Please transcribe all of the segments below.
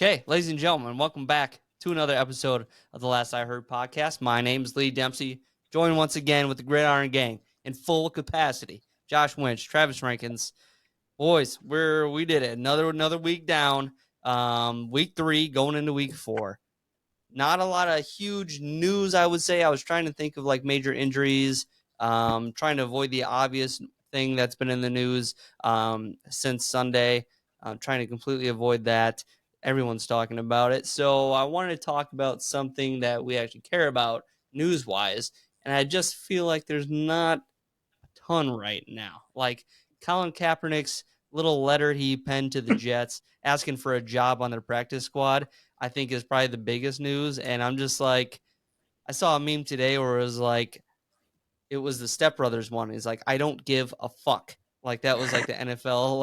Okay, ladies and gentlemen, welcome back to another episode of the Last I Heard podcast. My name is Lee Dempsey, joined once again with the Gridiron Gang in full capacity. Josh Winch, Travis Rankins. Boys, we did it. Another week down. Week 3 going into week 4. Not a lot of huge news, I would say. I was trying to think of like major injuries, trying to avoid the obvious thing that's been in the news since Sunday. I'm trying to completely avoid that. Everyone's talking about it. So I wanted to talk about something that we actually care about news-wise, and I just feel like there's not a ton right now. Like Colin Kaepernick's little letter he penned to the Jets asking for a job on their practice squad, I think is probably the biggest news. And I'm just like, I saw a meme today where it was like, it was the Step Brothers one. He's like, I don't give a fuck. Like that was like the NFL,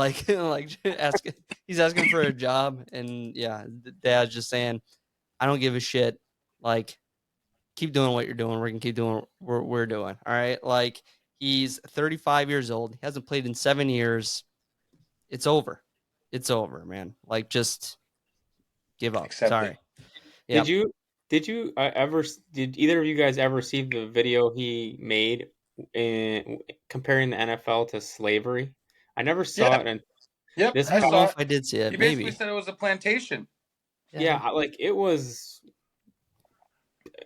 he's asking for a job. And yeah, the dad's just saying, I don't give a shit. Like, keep doing what you're doing. We're going to keep doing what we're doing. All right. Like, he's 35 years old. He hasn't played in 7 years. It's over. It's over, man. Like, just give up. Accept Sorry. it. Yep. Did either of you guys ever see the video he made comparing the NFL to slavery? I never saw it. And Yep, this I don't know if I did see it. He basically Maybe. said it was a plantation. Yeah, like it was.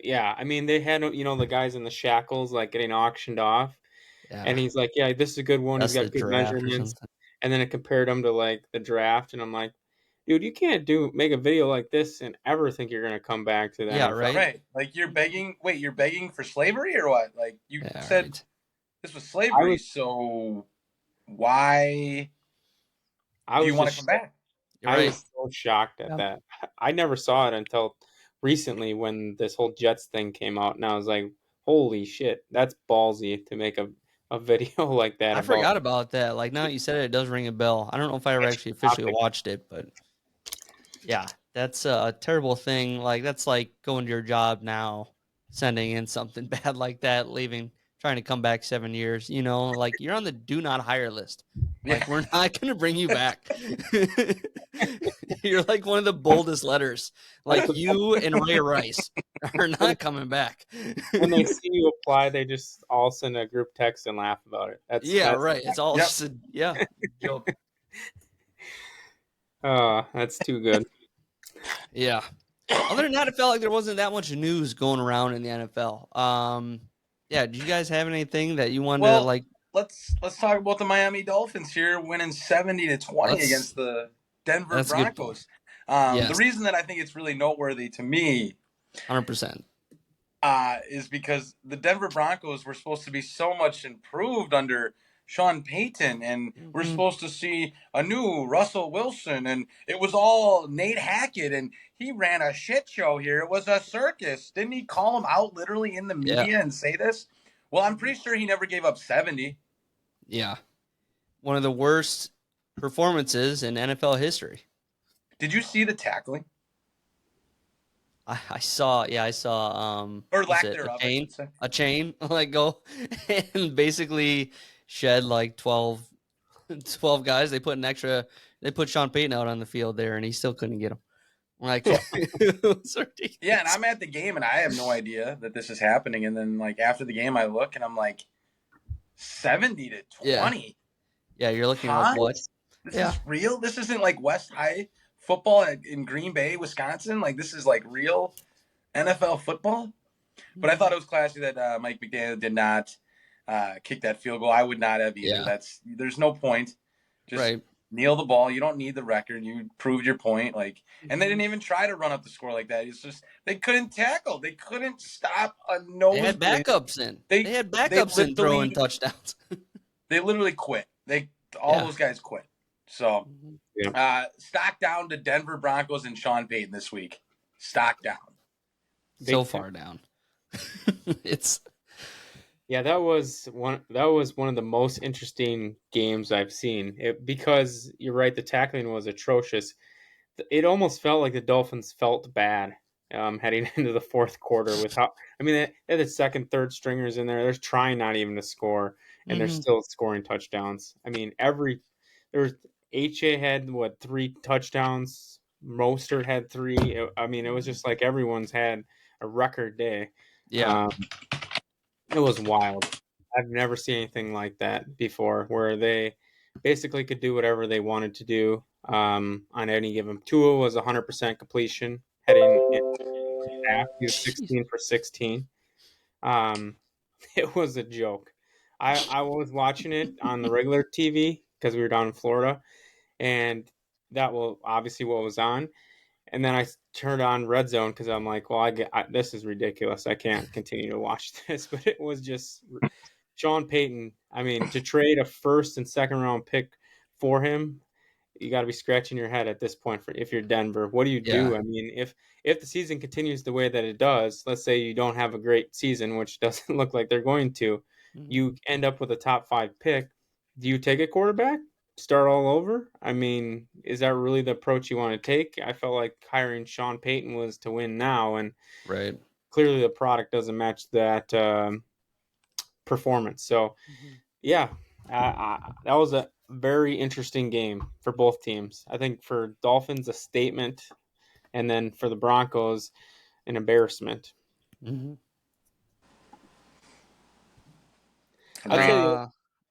Yeah, I mean they had the guys in the shackles like getting auctioned off, and he's like, "Yeah, this is a good one. That's He's the got good draft or measurements." something. And then it compared him to like the draft, and I'm like, dude, you can't make a video like this and ever think you're gonna come back to that. Yeah, right. Right. Like you're begging. Wait, you're begging for slavery or what? Like you said, this was slavery. So why do you want to come back? I was so shocked at that. I never saw it until recently when this whole Jets thing came out, and I was like, holy shit, that's ballsy to make a video like that. I forgot about that. Like, now that you said it, it does ring a bell. I don't know if I ever actually officially watched it, but yeah, that's a terrible thing. Like, that's like going to your job now, sending in something bad like that, leaving, trying to come back 7 years. Like, you're on the do not hire list. Like, we're not going to bring you back. You're like one of the boldest letters. Like, you and Ray Rice are not coming back. When they see you apply, they just all send a group text and laugh about it. That's right. It's all just a joke. Oh, that's too good. Yeah. Other than that, it felt like there wasn't that much news going around in the NFL. Yeah. Do you guys have anything that you wanted to like? Let's talk about the Miami Dolphins here, winning 70-20 against the Denver Broncos. The reason that I think it's really noteworthy to me, 100%, is because the Denver Broncos were supposed to be so much improved under Sean Payton, and we're supposed to see a new Russell Wilson, and it was all Nate Hackett, and he ran a shit show here. It was a circus. Didn't he call him out literally in the media and say this? Well, I'm pretty sure he never gave up 70. Yeah. One of the worst performances in NFL history. Did you see the tackling? I saw or lack thereof, a chain like go and basically shed like 12 guys. They put Sean Payton out on the field there, and he still couldn't get him. Like, yeah, and I'm at the game, and I have no idea that this is happening. And then, like, after the game, I look, and I'm like, 70-20. Yeah, you're looking like, what? This is real? This isn't like West High football in Green Bay, Wisconsin? Like, this is like real NFL football? But I thought it was classy that Mike McDaniel did not kick that field goal. I would not have either. Yeah. There's no point. Just kneel the ball. You don't need the record. You proved your point. And they didn't even try to run up the score like that. It's just they couldn't tackle. They couldn't stop a nose. They had backups in. They had backups in throwing touchdowns. They literally quit. Those guys quit. So stock down to Denver Broncos and Sean Payton this week. Stock down. So far down. That was one of the most interesting games I've seen. Because you're right, the tackling was atrocious. It almost felt like the Dolphins felt bad heading into the fourth quarter they had the second, third stringers in there. They're trying not even to score, and they're still scoring touchdowns. I mean, HA had 3 touchdowns. Mostert had 3. It was just like everyone's had a record day. Yeah. It was wild. I've never seen anything like that before, where they basically could do whatever they wanted to do on any given. Tua was 100% completion heading in half. He was Jeez. 16 for 16. It was a joke. I was watching it on the regular TV because we were down in Florida, and that was obviously what was on. And then I turned on Red Zone because I'm like, well, this is ridiculous. I can't continue to watch this. But it was just Sean Payton. I mean, to trade a first and second round pick for him, you got to be scratching your head at this point. If you're Denver, what do you do? Yeah. I mean, if the season continues the way that it does, let's say you don't have a great season, which doesn't look like they're going to, you end up with a top 5 pick. Do you take a quarterback? Start all over? I mean, is that really the approach you want to take? I felt like hiring Sean Payton was to win now, and Right. clearly the product doesn't match that performance. So, yeah, that was a very interesting game for both teams. I think for Dolphins, a statement, and then for the Broncos, an embarrassment. Mm-hmm.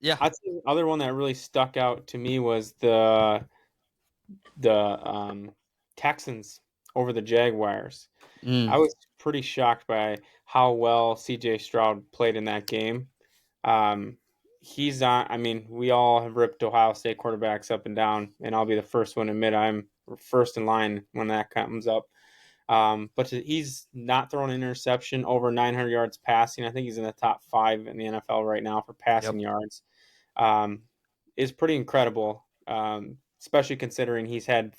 Yeah. I'd say the other one that really stuck out to me was the Texans over the Jaguars. I was pretty shocked by how well CJ Stroud played in that game. He's on. I mean, we all have ripped Ohio State quarterbacks up and down, and I'll be the first one to admit I'm first in line when that comes up. But he's not throwing an interception, over 900 yards passing. I think he's in the top 5 in the NFL right now for passing yards. Is pretty incredible, especially considering he's had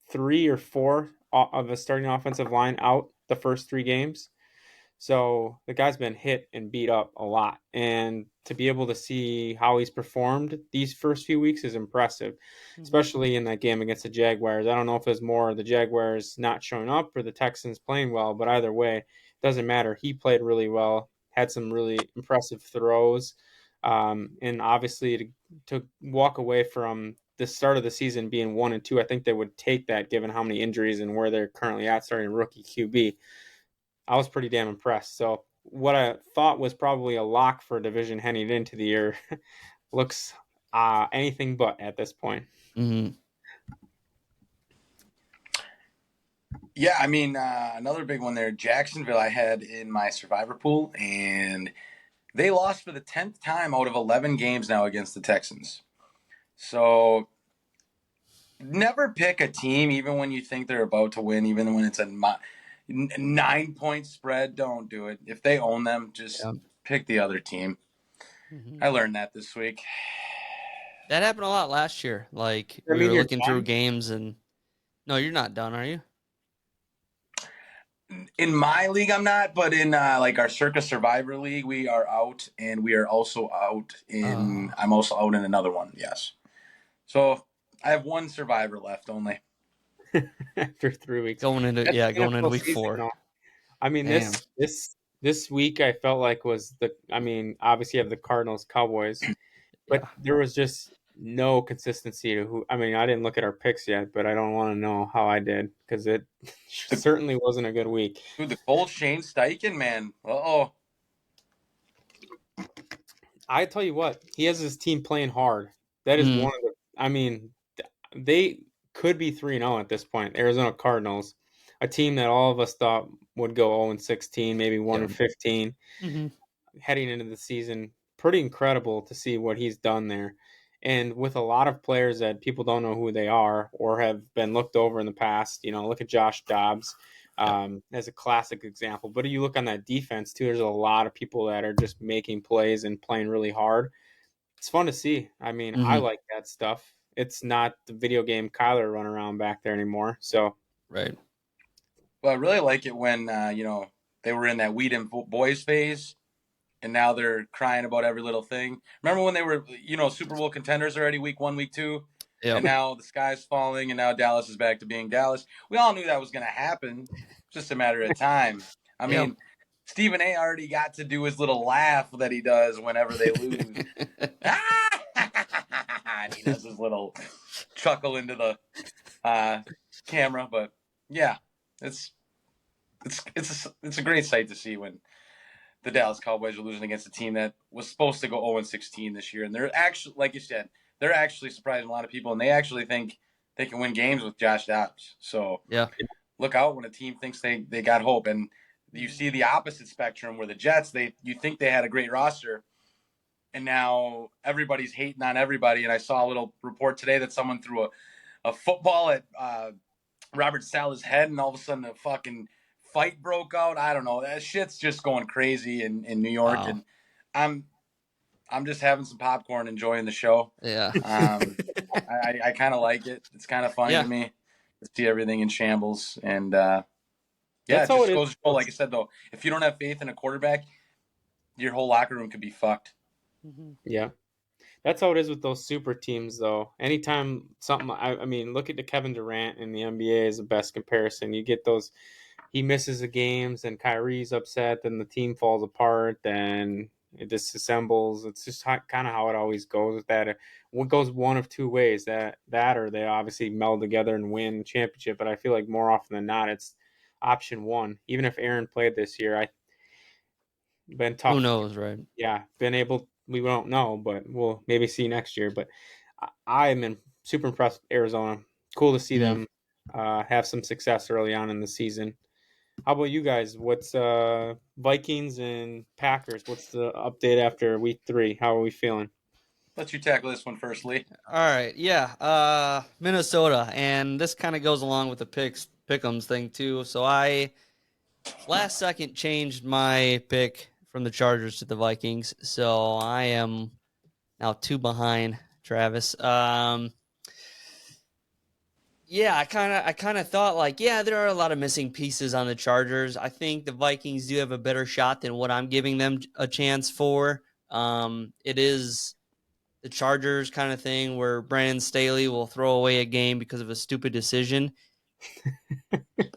3 or 4 of a starting offensive line out the first 3 games. So the guy's been hit and beat up a lot. And to be able to see how he's performed these first few weeks is impressive, especially in that game against the Jaguars. I don't know if it's more the Jaguars not showing up or the Texans playing well, but either way, it doesn't matter. He played really well, had some really impressive throws. And obviously to walk away from the start of the season being 1-2, I think they would take that given how many injuries and where they're currently at starting rookie QB. I was pretty damn impressed. So what I thought was probably a lock for a division heading into the year looks anything but at this point. Mm-hmm. Yeah, I mean, another big one there, Jacksonville I had in my survivor pool, and they lost for the 10th time out of 11 games now against the Texans. So never pick a team, even when you think they're about to win, even when it's a 9-point spread. Don't do it. If they own them, just pick the other team. I learned that this week. That happened a lot last year. Like, we were looking through games, and no, you're not done, are you? In my league, I'm not, but in like our Circus Survivor League, we are out, and we are also out in. I'm also out in another one. Yes, so I have one survivor left only. After 3 weeks, going into week 4. Though. I mean, this week I felt like was the. I mean, obviously you have the Cardinals, Cowboys, but there was just no consistency to who. I mean, I didn't look at our picks yet, but I don't want to know how I did because it certainly wasn't a good week. Dude, the cold Shane Steichen, man. Uh-oh. I tell you what, he has his team playing hard. That is one of the. I mean, they could be 3-0 at this point. Arizona Cardinals, a team that all of us thought would go 0-16, maybe 1-15, heading into the season. Pretty incredible to see what he's done there. And with a lot of players that people don't know who they are or have been looked over in the past, look at Josh Dobbs as a classic example. But if you look on that defense, too, there's a lot of people that are just making plays and playing really hard. It's fun to see. I mean, I like that stuff. It's not the video game Kyler running around back there anymore. So, right. Well, I really like it when, they were in that weed and boys phase. And now they're crying about every little thing. Remember when they were, Super Bowl contenders already week 1, week 2? Yep. And now the sky's falling, and now Dallas is back to being Dallas. We all knew that was going to happen. It's just a matter of time. I mean, Stephen A. already got to do his little laugh that he does whenever they lose. And he does his little chuckle into the camera, but yeah, it's a great sight to see when the Dallas Cowboys are losing against a team that was supposed to go 0-16 this year, and they're actually, like you said, they're actually surprising a lot of people, and they actually think they can win games with Josh Dobbs. So Yeah. look out when a team thinks they got hope, and you see the opposite spectrum where the Jets, you think they had a great roster, and now everybody's hating on everybody. And I saw a little report today that someone threw a football at Robert Saleh's head, and all of a sudden a fucking fight broke out. I don't know. That shit's just going crazy in New York, Wow. and I'm just having some popcorn, enjoying the show. Yeah. I kind of like it. It's kind of funny to me to see everything in shambles, and yeah, it just goes to show, like I said, though, if you don't have faith in a quarterback, your whole locker room could be fucked. Yeah. That's how it is with those super teams, though. Anytime something, I mean, look at the Kevin Durant in the NBA is the best comparison. You get those, he misses the games, and Kyrie's upset, then the team falls apart, then it disassembles. It's just kind of how it always goes with that. It goes one of two ways, that or they obviously meld together and win championship. But I feel like more often than not, it's option one. Even if Aaron played this year, been tough. Who knows, right? Yeah, been able. We don't know, but we'll maybe see next year. But I'm super impressed with Arizona. Cool to see them have some success early on in the season. How about you guys? What's Vikings and Packers? What's the update after week 3? How are we feeling? Let you tackle this one first, Lee. All right, yeah, Minnesota, and this kind of goes along with the pick'ems thing too. So I last second changed my pick from the Chargers to the Vikings, so I am now 2 behind Travis. Yeah, I kind of thought like, yeah, there are a lot of missing pieces on the Chargers. I think the Vikings do have a better shot than what I'm giving them a chance for. It is the Chargers kind of thing where Brandon Staley will throw away a game because of a stupid decision.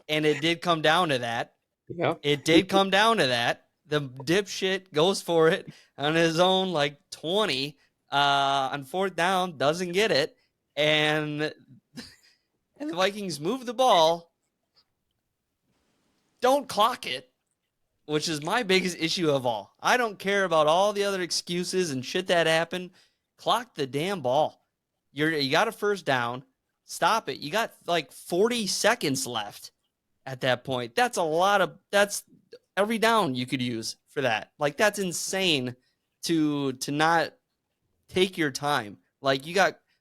And it did come down to that. Yep. It did come down to that. The dipshit goes for it on his own, like 20 on 4th down, doesn't get it. And the Vikings move the ball, don't clock it, which is my biggest issue of all. I don't care about all the other excuses and shit that happened. Clock the damn ball. You got a 1st down. Stop it. You got like 40 seconds left at that point. That's every down you could use for that. Like, that's insane to not take your time. Like,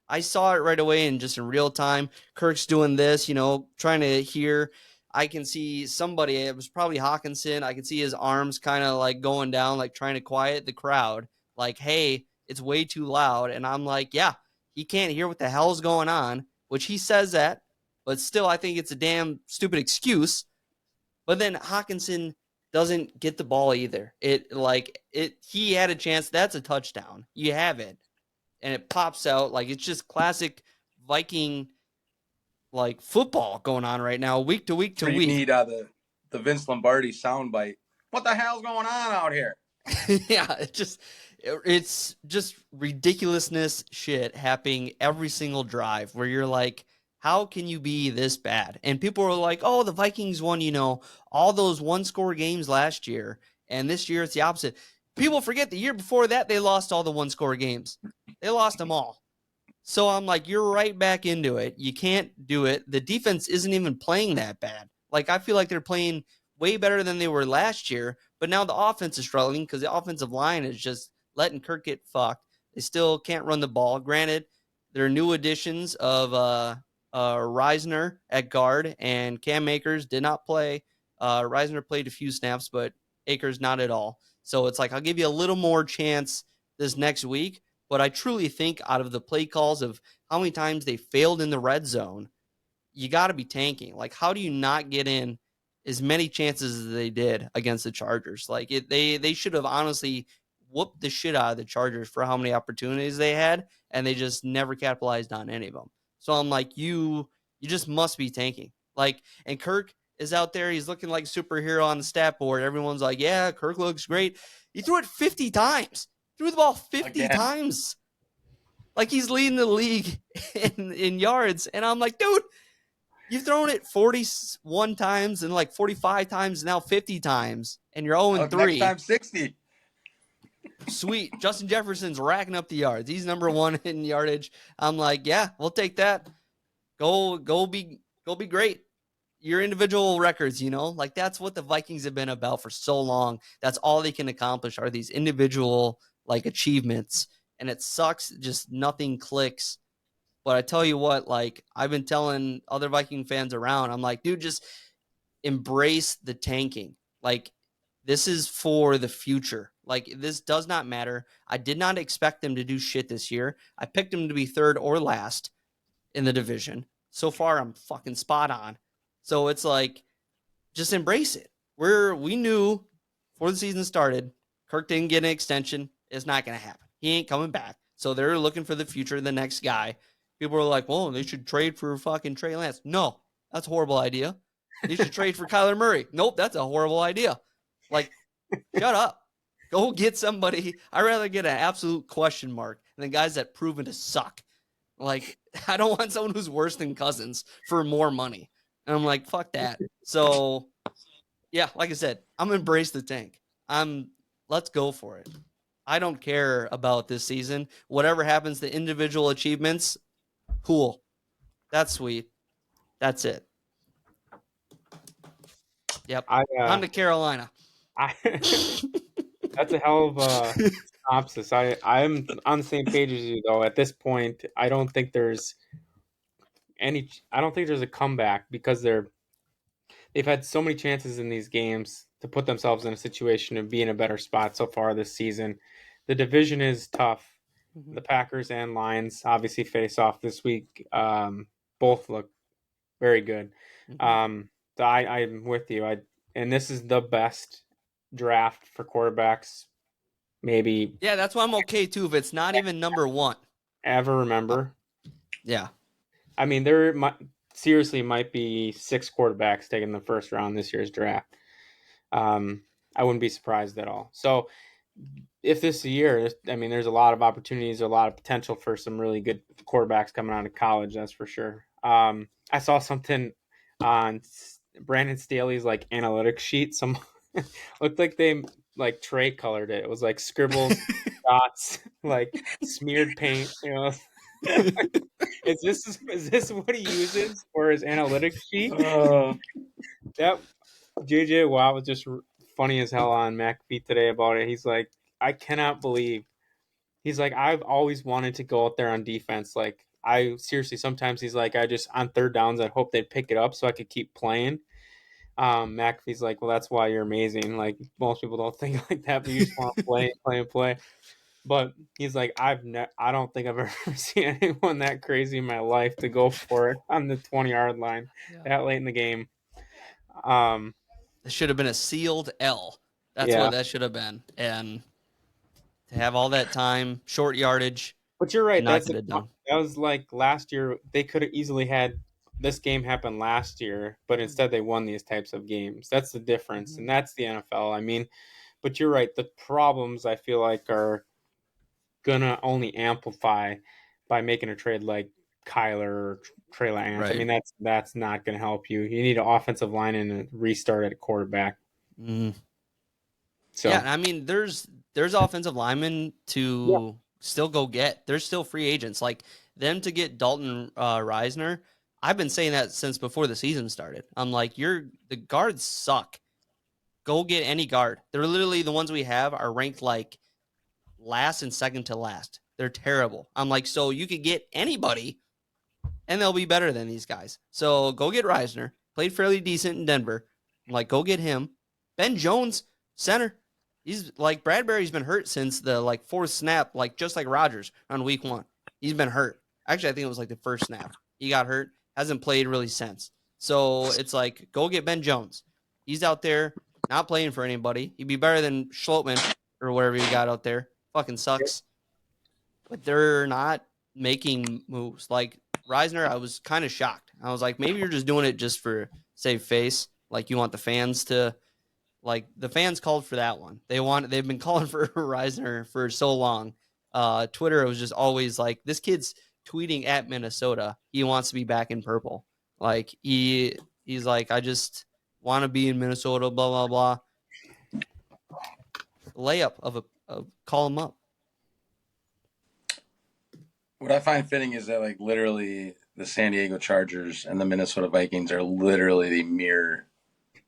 I saw it right away and just in real time. Kirk's doing this, trying to hear. I can see somebody, it was probably Hawkinson. I can see his arms kind of like going down, like trying to quiet the crowd. Like, hey, it's way too loud. And I'm like, yeah, he can't hear what the hell's going on, which he says that, but still, I think it's a damn stupid excuse. But then Hawkinson doesn't get the ball either. He had a chance. That's a touchdown. You have it. And it pops out. Like, it's just classic Viking, like, football going on right now, week to week to week. You need the Vince Lombardi soundbite. What the hell's going on out here? Yeah, it's just ridiculousness shit happening every single drive where you're like, how can you be this bad? And people are like, oh, the Vikings won, all those 1-score games last year. And this year it's the opposite. People forget the year before that, they lost all the 1-score games. They lost them all. So I'm like, you're right back into it. You can't do it. The defense isn't even playing that bad. Like, I feel like they're playing way better than they were last year. But now the offense is struggling because the offensive line is just letting Kirk get fucked. They still can't run the ball. Granted, there are new additions of Reisner at guard, and Cam Akers did not play. Reisner played a few snaps, but Akers not at all. So it's like, I'll give you a little more chance this next week, but I truly think out of the play calls of how many times they failed in the red zone, you got to be tanking. Like, how do you not get in as many chances as they did against the Chargers? Like, they should have honestly whooped the shit out of the Chargers for how many opportunities they had, and they just never capitalized on any of them. So I'm like, you just must be tanking. Like, and Kirk is out there. He's looking like a superhero on the stat board. Everyone's like, yeah, Kirk looks great. He threw it 50 times. Threw the ball 50 times. Like, he's leading the league in yards. And I'm like, dude, You've thrown it 41 times and like 45 times, now 50 times, and you're 0-3. Next time 60. Sweet. Justin Jefferson's racking up the yards. He's number 1 in yardage. I'm like, yeah, we'll take that. Go be great. Your individual records, like that's what the Vikings have been about for so long. That's all they can accomplish are these individual like achievements. And it sucks. Just nothing clicks. But I tell you what, like I've been telling other Viking fans around, I'm like, dude, just embrace the tanking. Like this is for the future. Like this does not matter. I did not expect them to do shit this year. I picked them to be third or last in the division. So far, I'm fucking spot on. So it's like, just embrace it. We knew before the season started, Kirk didn't get an extension. It's not going to happen. He ain't coming back. So they're looking for the future, the next guy. People are like, well, they should trade for fucking Trey Lance. No, that's a horrible idea. They should trade for Kyler Murray. Nope, that's a horrible idea. Like, shut up. Go get somebody. I'd rather get an absolute question mark than guys that proven to suck. Like, I don't want someone who's worse than Cousins for more money. And I'm like, fuck that. So, yeah, like I said, I'm embrace the tank. Let's go for it. I don't care about this season. Whatever happens to individual achievements, cool. That's sweet. That's it. Yep. On to Carolina. That's a hell of a synopsis. I'm on the same page as you, though. At this point, I don't think there's a comeback because they've had so many chances in these games to put themselves in a situation and be in a better spot so far this season. The division is tough. The Packers and Lions obviously face off this week. Both look very good. I'm with you. And this is the best draft for quarterbacks, maybe. Yeah, that's why I'm okay too. If it's not even number 1, ever remember. Yeah, I mean, there might be 6 quarterbacks taken in the first round this year's draft. I wouldn't be surprised at all. So, if this is a year, I mean, there's a lot of opportunities, a lot of potential for some really good quarterbacks coming out of college. That's for sure. I saw something on Brandon Staley's like analytics sheet. Some looked like they like Trey colored it. It was like scribbles, dots, like smeared paint. Is this what he uses for his analytics sheet? That JJ Watt was just funny as hell on McAfee today about it. He's like, I cannot believe. He's like, I've always wanted to go out there on defense. Like, sometimes he's like, I just on third downs, I hope they'd pick it up so I could keep playing. McAfee's like, well, that's why you're amazing. Like, most people don't think like that, but you just want to play. But he's like, I don't think I've ever seen anyone that crazy in my life to go for it on the 20-yard line that late in the game. It should have been a sealed L. That's what that should have been. And to have all that time, short yardage. But you're right. That was like last year. They could have easily had this game happen last year, but instead they won these types of games. That's the difference, and that's the NFL. I mean, but you're right. The problems I feel like are gonna only amplify by making a trade like Kyler or Trey Lance. Right. I mean, that's not gonna help you. You need an offensive line and a restart at quarterback. So yeah, I mean, there's offensive linemen to still go get. There's still free agents like them to get Dalton Reisner. I've been saying that since before the season started. I'm like, the guards suck. Go get any guard. They're literally the ones we have are ranked like last and second to last. They're terrible. I'm like, so you could get anybody and they'll be better than these guys. So go get Reisner. Played fairly decent in Denver. I'm like, go get him. Ben Jones, center. He's like Bradbury's been hurt since the like fourth snap, like just like Rodgers on week 1. He's been hurt. Actually, I think it was like the first snap. He got hurt. Hasn't played really since. So it's like, go get Ben Jones. He's out there not playing for anybody. He'd be better than Schlotman or whatever he got out there. Fucking sucks. But they're not making moves. Like Reisner, I was kind of shocked. I was like, maybe you're just doing it just for save face. Like you want the fans to, like the fans called for that one. They've been calling for Reisner for so long. Twitter was just always like, this kid's tweeting at Minnesota. He wants to be back in purple. Like he's like, I just want to be in Minnesota, blah, blah, blah. Layup of call him up. What I find fitting is that, like, literally the San Diego Chargers and the Minnesota Vikings are literally the mirror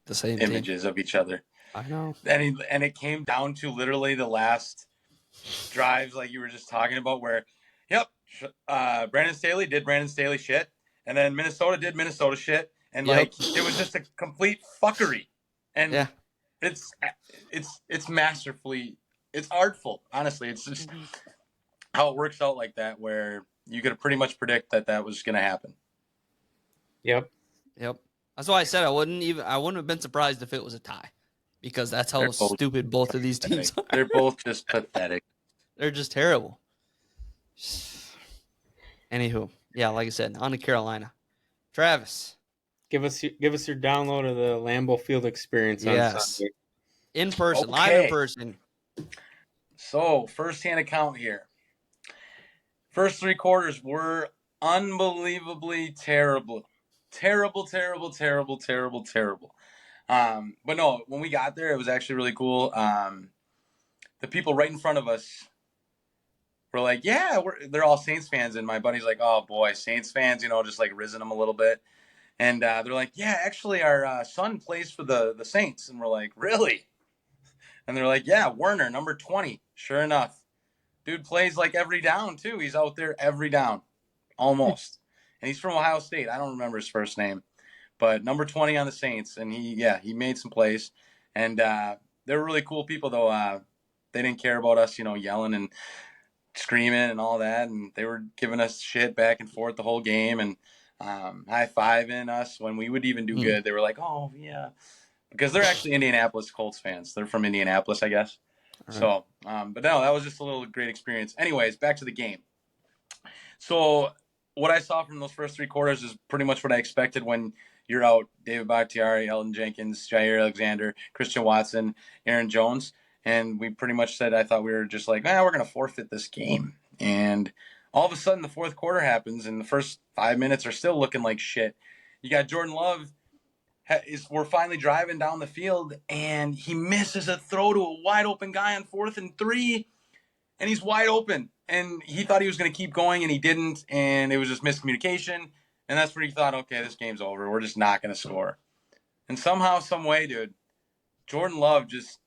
The same images of each other. I know. And it came down to literally the last drives, like you were just talking about, where, yep, Brandon Staley did Brandon Staley shit, and then Minnesota did Minnesota shit, and like it was just a complete fuckery. And yeah, it's masterfully, it's artful. Honestly, it's just how it works out like that, where you could pretty much predict that was going to happen. Yep. That's why I said I wouldn't have been surprised if it was a tie, because that's how stupid both of these teams are. They're both just pathetic. They're just terrible. Anywho, yeah, like I said, on to Carolina. Travis, give us your download of the Lambeau Field experience on Sunday. In person, live in person. So, first-hand account here. First 3 quarters were unbelievably terrible. Terrible. But no, when we got there, it was actually really cool. The people right in front of us were like, yeah, they're all Saints fans. And my buddy's like, oh boy, Saints fans, just like rizzing them a little bit. And they're like, yeah, actually our son plays for the Saints. And we're like, really? And they're like, yeah, Werner, number 20. Sure enough. Dude plays like every down too. He's out there every down, almost. And he's from Ohio State. I don't remember his first name, but number 20 on the Saints. And he made some plays. And they were really cool people, though. They didn't care about us, yelling and screaming and all that. And they were giving us shit back and forth the whole game, and high-fiving us when we would even do good. They were like, oh, yeah. Because they're actually Indianapolis Colts fans. They're from Indianapolis, I guess. Right. So, but no, that was just a little great experience. Anyways, back to the game. So what I saw from those first 3 quarters is pretty much what I expected when you're out David Bakhtiari, Elton Jenkins, Jair Alexander, Christian Watson, Aaron Jones. And we pretty much said, I thought we were just like, we're going to forfeit this game. And all of a sudden the fourth quarter happens, and the first 5 minutes are still looking like shit. You got Jordan Love. We're finally driving down the field, and he misses a throw to a wide open guy on 4th and 3, and he's wide open. And he thought he was going to keep going, and he didn't, and it was just miscommunication. And that's where he thought, okay, this game's over. We're just not going to score. And somehow, some way, dude, Jordan Love just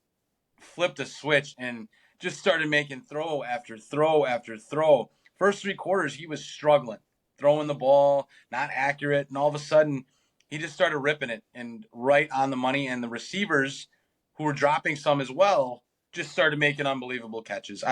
flipped a switch and just started making throw after throw after throw. First 3 quarters, he was struggling, throwing the ball, not accurate, and all of a sudden, he just started ripping it and right on the money. And the receivers, who were dropping some as well, just started making unbelievable catches.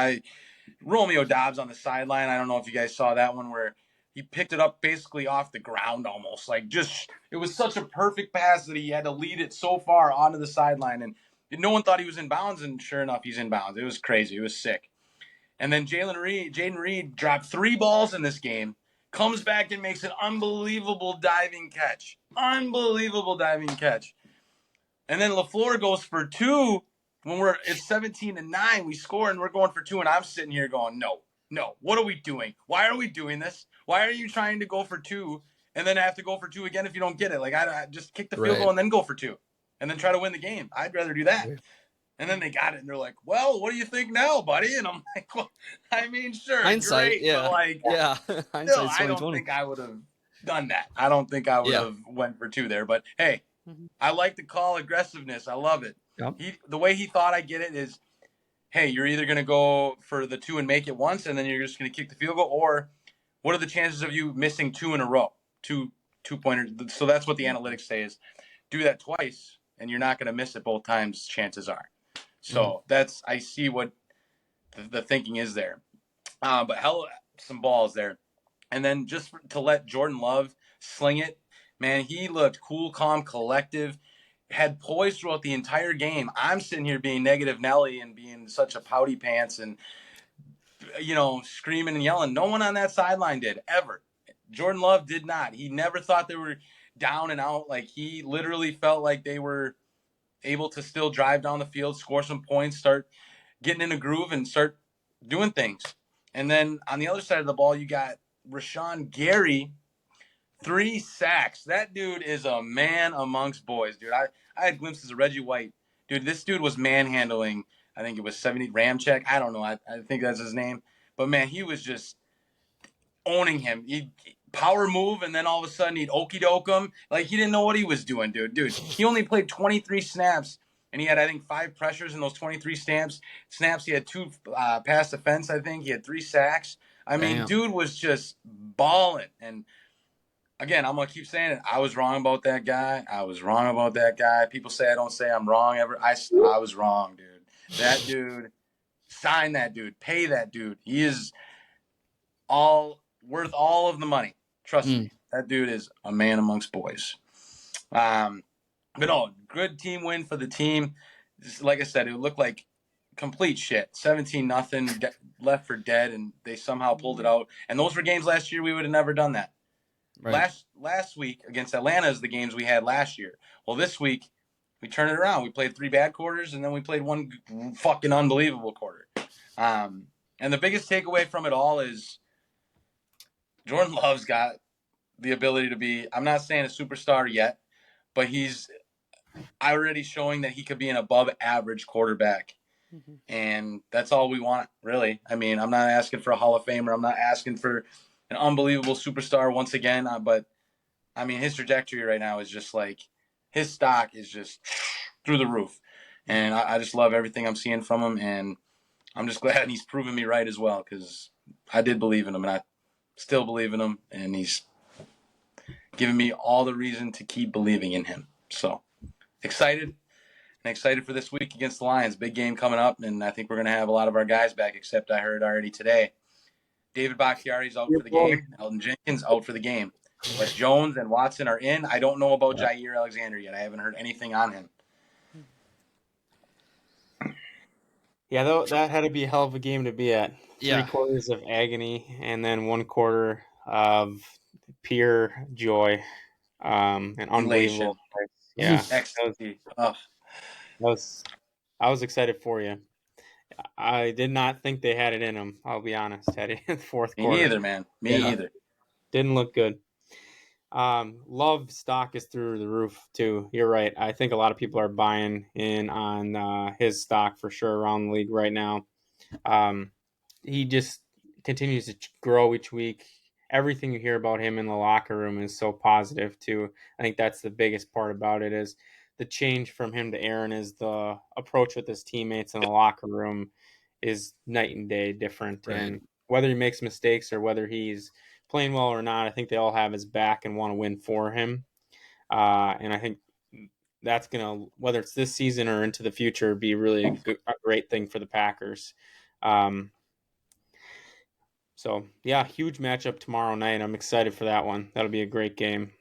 Romeo Doubs on the sideline, I don't know if you guys saw that one, where he picked it up basically off the ground almost. Like, just, it was such a perfect pass that he had to lead it so far onto the sideline. And no one thought he was in bounds, and sure enough, he's in bounds. It was crazy. It was sick. And then Jaden Reed dropped 3 balls in this game, comes back and makes an unbelievable diving catch. And then LaFleur goes for 2 when it's 17-9. We score and we're going for 2, and I'm sitting here going, no. What are we doing? Why are we doing this? Why are you trying to go for 2 and then have to go for 2 again if you don't get it? Like, I just kick the field goal and then go for 2 and then try to win the game. I'd rather do that. And then they got it, and they're like, well, what do you think now, buddy? And I'm like, well, I mean, sure, hindsight, great, yeah. but like, Hindsight, I don't think I would have done that. I don't think I would have went for 2 there. But, hey, I like the call aggressiveness. I love it. Yep. The way he thought I get it is, hey, you're either going to go for the 2 and make it once, and then you're just going to kick the field goal, or what are the chances of you missing 2 in a row, two-pointers? So that's what the analytics say is do that twice, and you're not going to miss it both times, chances are. So I see what the thinking is there. But some balls there. And then just to let Jordan Love sling it, man, he looked cool, calm, collective, had poise throughout the entire game. I'm sitting here being negative Nelly and being such a pouty pants and, screaming and yelling. No one on that sideline did, ever. Jordan Love did not. He never thought they were down and out. Like, he literally felt like they were able to still drive down the field, score some points, start getting in a groove, and start doing things. And then on the other side of the ball, you got Rashawn Gary 3 sacks. That dude is a man amongst boys, dude. I had glimpses of Reggie White. Dude, this dude was manhandling, I think it was 70 Ramchek. I don't know. I think that's his name. But, man, he was just owning him. He'd power move, and then all of a sudden he'd okey doke him. Like, he didn't know what he was doing, dude. Dude, he only played 23 snaps, and he had, I think, 5 pressures in those 23 snaps. He had 2 pass defense, I think. He had 3 sacks. I mean, dude was just balling. And again, I'm going to keep saying it. I was wrong about that guy. People say I don't say I'm wrong ever. I was wrong, dude. That dude, sign that dude. Pay that dude. He is worth all of the money. Trust me. That dude is a man amongst boys. But no, good team win for the team. Just like I said, it looked like complete shit. 17-0, left for dead, and they somehow pulled it out. And those were games last year we would have never done that. Right. Last week against Atlanta is the games we had last year. Well, this week we turned it around. We played 3 bad quarters, and then we played 1 fucking unbelievable quarter. And the biggest takeaway from it all is Jordan Love's got the ability to be, I'm not saying a superstar yet, but he's already showing that he could be an above average quarterback. Mm-hmm. And that's all we want, really. I mean, I'm not asking for a Hall of Famer. I'm not asking for an unbelievable superstar once again. But, I mean, his trajectory right now is just like, his stock is just through the roof. And I just love everything I'm seeing from him. And I'm just glad he's proven me right as well, because I did believe in him, and I still believe in him. And he's giving me all the reason to keep believing in him. So excited for this week against the Lions. Big game coming up, and I think we're going to have a lot of our guys back, except I heard already today David Bakhtiari's out for the game. Elton Jenkins out for the game. But Jones and Watson are in. I don't know about Jair Alexander yet. I haven't heard anything on him. Yeah, that had to be a hell of a game to be at. 3 quarters of agony and then 1 quarter of pure joy. And unbelievable. Yeah. Ecstasy. I was excited for you. I did not think they had it in them, I'll be honest, heading in the 4th quarter. Me either, man. Me either. Didn't look good. Love stock is through the roof too. You're right. I think a lot of people are buying in on his stock for sure around the league right now. He just continues to grow each week. Everything you hear about him in the locker room is so positive too. I think that's the biggest part about it, is the change from him to Aaron is the approach with his teammates in the locker room is night and day different. Right. And whether he makes mistakes or whether he's playing well or not, I think they all have his back and want to win for him. And I think that's going to, whether it's this season or into the future, be really a great thing for the Packers. So, yeah, huge matchup tomorrow night. I'm excited for that one. That'll be a great game.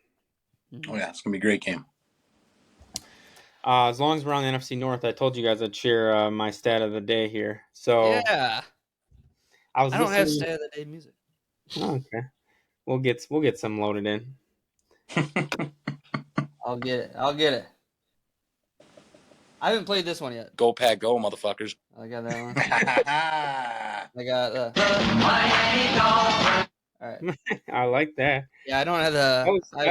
Oh, yeah, it's going to be a great game. As long as we're on the NFC North, I told you guys I'd share my stat of the day here. So yeah, I don't have stat of the day music. Oh, okay, we'll get some loaded in. I'll get it. I haven't played this one yet. Go Pack, go, motherfuckers! I got that one. I got the. All right. I like that. Yeah, I don't have the.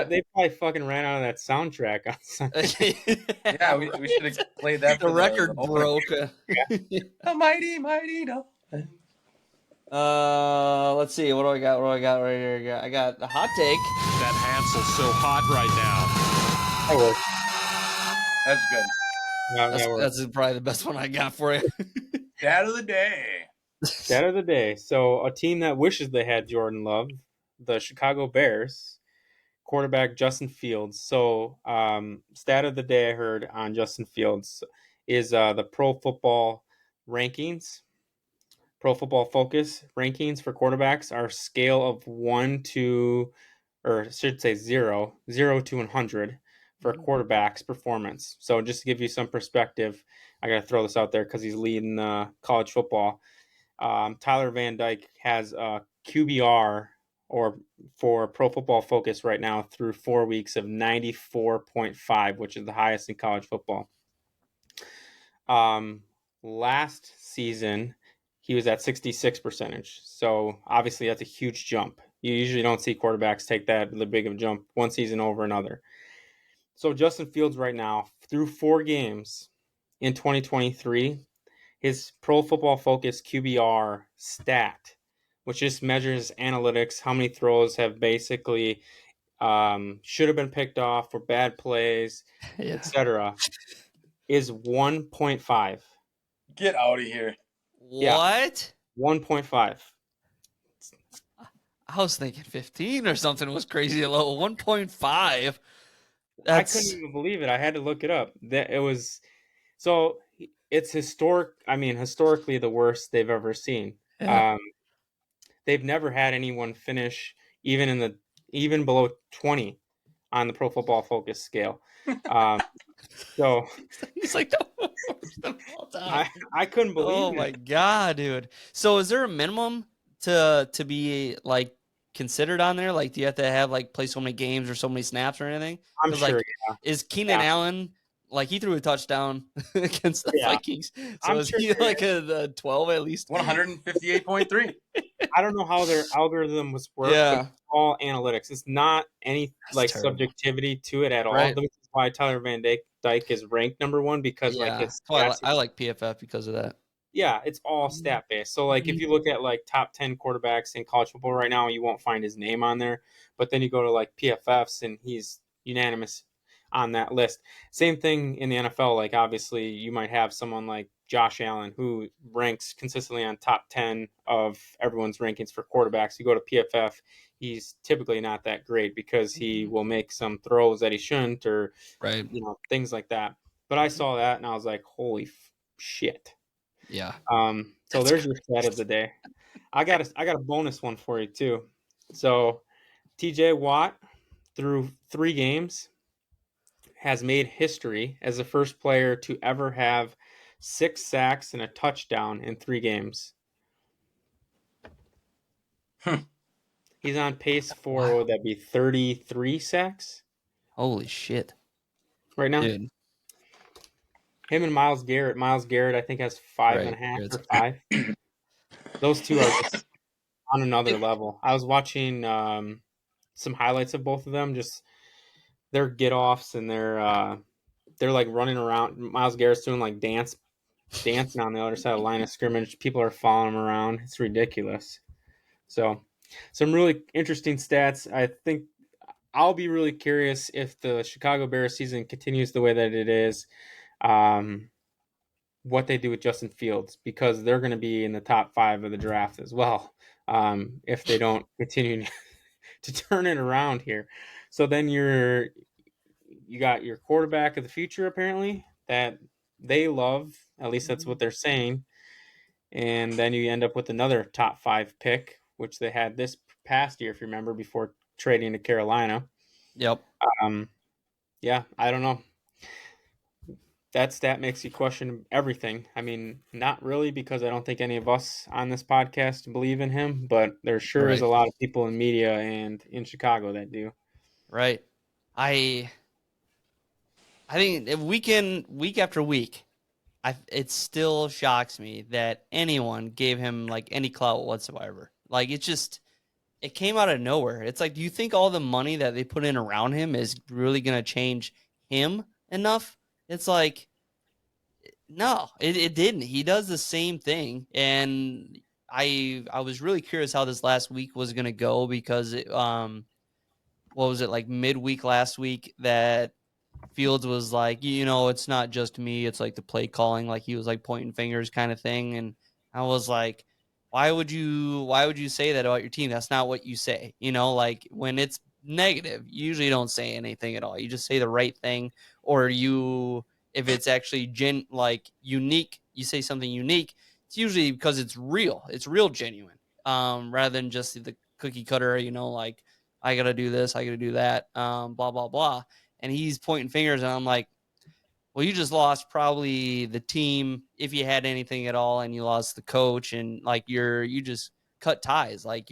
They probably fucking ran out of that soundtrack on Sunday. Yeah, we should have played that. The record broke. The mighty Dolphin. Let's see. What do I got? Right here? I got the hot take. That Hansel's so hot right now. That's good. That's probably the best one I got for you. Stat of the day. Stat of the day. So a team that wishes they had Jordan Love, the Chicago Bears, quarterback Justin Fields. So stat of the day I heard on Justin Fields is the Pro Football rankings. Pro Football Focus rankings for quarterbacks are scale of 0 to 100 for quarterback's performance. So just to give you some perspective, I got to throw this out there because he's leading college football. Tyler Van Dyke has a QBR for Pro Football Focus right now through 4 weeks of 94.5, which is the highest in college football. Last season, he was at 66%. So obviously that's a huge jump. You usually don't see quarterbacks take that big of a jump one season over another. So Justin Fields right now, through 4 games in 2023, his Pro Football Focus QBR stat, which just measures analytics, how many throws have basically should have been picked off for bad plays, Yeah. etc., is 1.5. Get out of here. Yeah. What? 1.5. I was thinking 15 or something was crazy low. 1.5. I couldn't even believe it. I had to look it up. That it was so it's historically the worst they've ever seen. Yeah. They've never had anyone finish even below 20 on the Pro Football Focus scale. So He's like the worst of all time. I couldn't believe Oh it. my god, dude. So is there a minimum to be like considered on there? Like, do you have to have like play so many games or so many snaps or anything? I'm 'Cause, sure. like, is Keenan Yeah. Allen, like, he threw a touchdown against the Yeah. Vikings? So I'm is sure he there like a 12 at least? 158.3. I don't know how their algorithms work, but Yeah. it's all analytics. It's not any That's like terrible. subjectivity to it at all. Right. This is why Tyler Van Dyke is ranked number 1 because like Yeah. his That's why stats. I like PFF because of that. Yeah, it's all stat based. So like if you look at like top 10 quarterbacks in college football right now, you won't find his name on there. But then you go to like PFFs and he's unanimous on that list. Same thing in the NFL. Like obviously you might have someone like Josh Allen who ranks consistently on top 10 of everyone's rankings for quarterbacks. You go to PFF, he's typically not that great because he will make some throws that he shouldn't or Right. things like that. But I saw that and I was like, holy shit. Yeah. So there's your stat of the day. I got a bonus one for you too. So TJ Watt through 3 games has made history as the first player to ever have 6 sacks and a touchdown in 3 games. He's on pace for Wow. what would that be 33 sacks Holy shit. right now? Dude. Him and Miles Garrett. Miles Garrett I think has 5.5 Garrett's- or 5. Those two are just on another level. I was watching some highlights of both of them, just their get offs and they're like running around. Miles Garrett's doing like dancing on the other side of the line of scrimmage. People are following him around. It's ridiculous. So some really interesting stats. I think I'll be really curious if the Chicago Bears season continues the way that it is, what they do with Justin Fields, because they're going to be in the top 5 of the draft as well, if they don't continue to turn it around here. So then you got your quarterback of the future, apparently, that they love. At least that's what they're saying. And then you end up with another top 5 pick, which they had this past year, if you remember, before trading to Carolina. Yep. Yeah, I don't know. That stat makes you question everything. I mean, not really, because I don't think any of us on this podcast believe in him, but there sure is a lot of people in media and in Chicago that do. Right. I think if week after week, it still shocks me that anyone gave him like any clout whatsoever. Like it came out of nowhere. It's like, do you think all the money that they put in around him is really going to change him enough? It's like, no, it didn't. He does the same thing. And I was really curious how this last week was going to go because what was it, like midweek last week that Fields was like, it's not just me. It's like the play calling, like he was like pointing fingers kind of thing. And I was like, why would you say that about your team? That's not what you say. Like when it's negative, you usually don't say anything at all. You just say the right thing, or if it's actually unique, you say something unique. It's usually because it's real. It's real genuine. Rather than just the cookie cutter, like I got to do this, I got to do that, blah, blah, blah. And he's pointing fingers, and I'm like, well, you just lost probably the team, if you had anything at all, and you lost the coach, and like you just cut ties. Like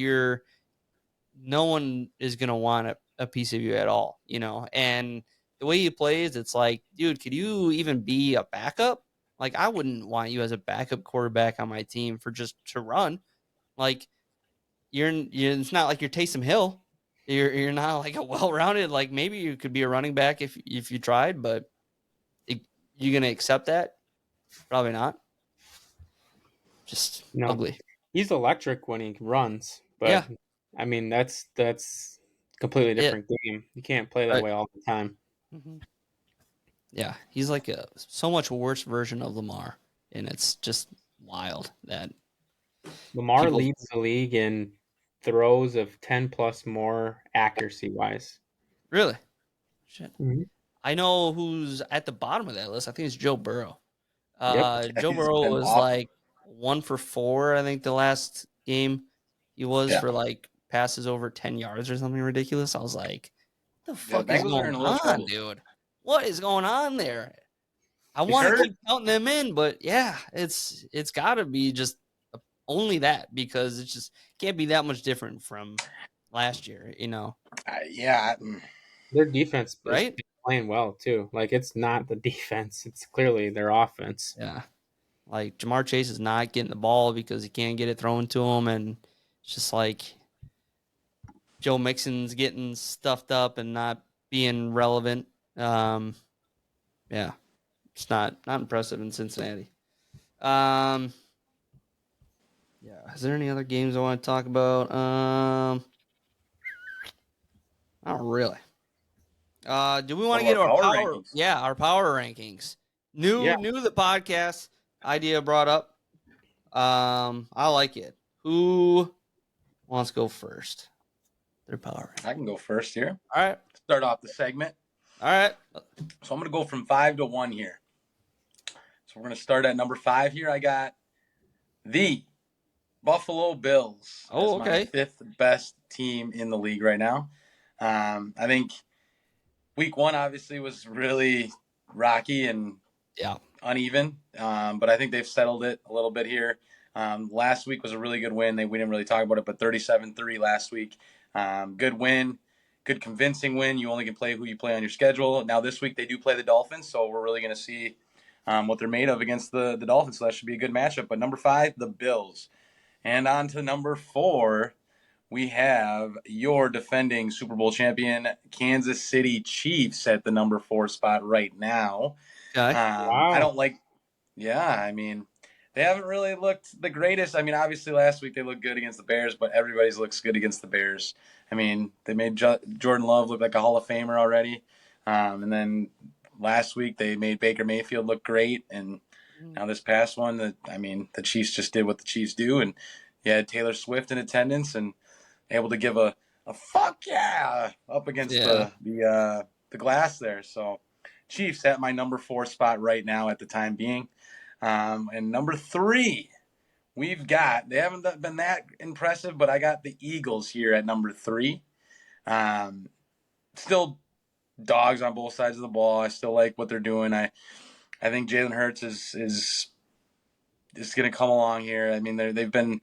no one is gonna want a piece of you at all, And the way he plays, it's like, dude, could you even be a backup? Like, I wouldn't want you as a backup quarterback on my team for just to run. Like, it's not like you're Taysom Hill. You're not like a well-rounded, like maybe you could be a running back if you tried, but you going to accept that? Probably not. Just No, ugly. he's electric when he runs, but Yeah. I mean that's completely different game. You can't play that way all the time. Mm-hmm. Yeah, he's like a so much worse version of Lamar, and it's just wild that Lamar leads the league in throws of 10 plus more accuracy wise. Really? Shit. Mm-hmm. I know who's at the bottom of that list. I think it's Joe Burrow. Yep. Joe Burrow was like 1 for 4, I think, the last game he was for like passes over 10 yards or something ridiculous. I was like, what the fuck is going on, dude? What is going on there? I want to keep counting them in, but yeah, it's got to be just only that, because it just can't be that much different from last year, you know? Their defense right? is playing well, too. Like, it's not the defense. It's clearly their offense. Yeah. Like, Jamar Chase is not getting the ball because he can't get it thrown to him, and it's just like Joe Mixon's getting stuffed up and not being relevant. Yeah. It's not impressive in Cincinnati. Yeah. Is there any other games I want to talk about? Not really. Do we want to get our power rankings? Yeah, our power rankings. New the podcast idea brought up. I like it. Who wants to go first? Their power rankings. I can go first here. All right. Start off the segment. All right. So I'm going to go from 5 to 1 here. So we're going to start at number 5 here. I got the Buffalo Bills. Oh, okay. My 5th best team in the league right now. I think week 1 obviously was really rocky and uneven, but I think they've settled it a little bit here. Last week was a really good win. We didn't really talk about it, but 37-3 last week. Good win, good convincing win. You only can play who you play on your schedule. Now this week they do play the Dolphins, so we're really going to see what they're made of against the Dolphins. So that should be a good matchup. But number 5, the Bills. And on to number 4, we have your defending Super Bowl champion, Kansas City Chiefs, at the number 4 spot right now. Okay. Wow. I don't like – I mean, they haven't really looked the greatest. I mean, obviously last week they looked good against the Bears, but everybody's looks good against the Bears. I mean, they made Jordan Love look like a Hall of Famer already. And then last week they made Baker Mayfield look great. And now this past one, the Chiefs just did what the Chiefs do. And you had Taylor Swift in attendance and able to give a fuck yeah up against the glass there. So Chiefs at my number 4 spot right now at the time being. And number 3, we've got, they haven't been that impressive, but I got the Eagles here at number 3. Still dogs on both sides of the ball. I still like what they're doing. I think Jalen Hurts is going to come along here. I mean, they've been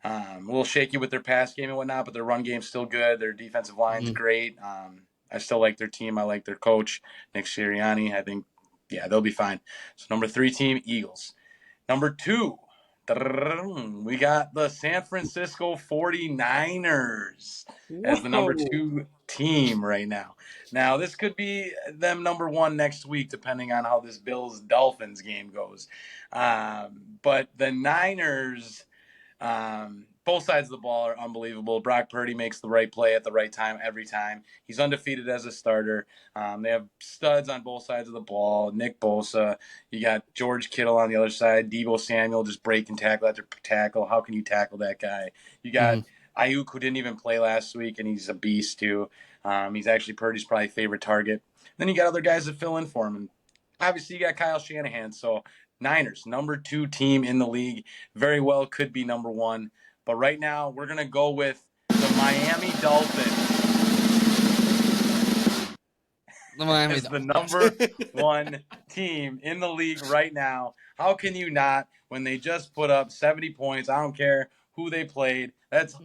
a little shaky with their pass game and whatnot, but their run game's still good. Their defensive line's great. I still like their team. I like their coach, Nick Sirianni. I think, they'll be fine. So number 3 team, Eagles. Number 2, we got the San Francisco 49ers as the number 2 team right now. Now, this could be them number 1 next week, depending on how this Bills-Dolphins game goes. But the Niners, both sides of the ball are unbelievable. Brock Purdy makes the right play at the right time every time. He's undefeated as a starter. They have studs on both sides of the ball. Nick Bosa. You got George Kittle on the other side. Deebo Samuel just breaking tackle after tackle. How can you tackle that guy? You got Ayuk, who didn't even play last week, and he's a beast too. He's actually Purdy's probably favorite target. Then you got other guys that fill in for him. And obviously, you got Kyle Shanahan. So Niners, number 2 team in the league. Very well could be number 1. But right now, we're going to go with the Miami Dolphins. The number 1 team in the league right now. How can you not, when they just put up 70 points? I don't care who they played. That's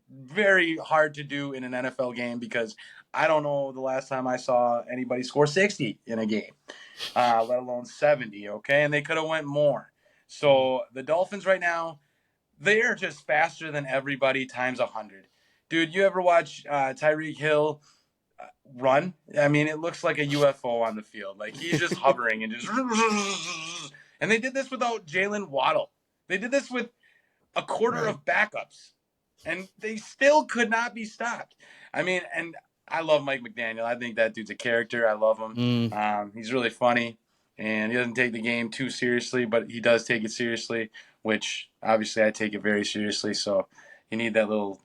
very hard to do in an NFL game because I don't know the last time I saw anybody score 60 in a game, let alone 70, okay? And they could have went more. So the Dolphins right now, they are just faster than everybody times 100. Dude, you ever watch Tyreek Hill run? I mean, it looks like a UFO on the field. Like he's just hovering and just. And they did this without Jalen Waddle. They did this with a quarter of backups, and they still could not be stopped. I mean, and I love Mike McDaniel. I think that dude's a character. I love him. He's really funny, and he doesn't take the game too seriously, but he does take it seriously, which obviously I take it very seriously. So you need that little,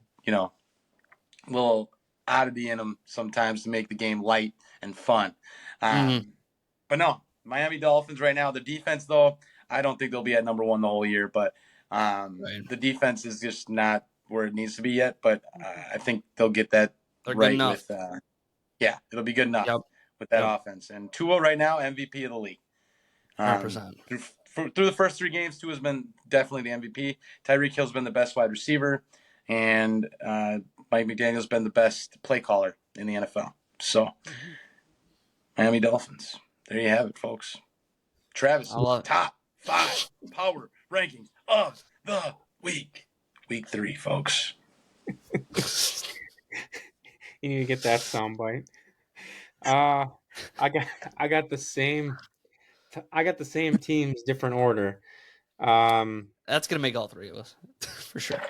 little oddity in him sometimes to make the game light and fun. But no, Miami Dolphins right now, the defense, though, I don't think they'll be at number one the whole year, but the defense is just not where it needs to be yet, but I think they'll get that right with it'll be good enough with that offense. And Tua right now, MVP of the league. 100%. Through the first 3 games, Tua's been definitely the MVP. Tyreek Hill's been the best wide receiver, and Mike McDaniel's been the best play caller in the NFL. So, Miami Dolphins. There you have it, folks. Travis, top 5 power rankings of the week. Week 3, folks. You need to get that soundbite. I got the same. I got the same teams, different order. That's gonna make all 3 of us for sure.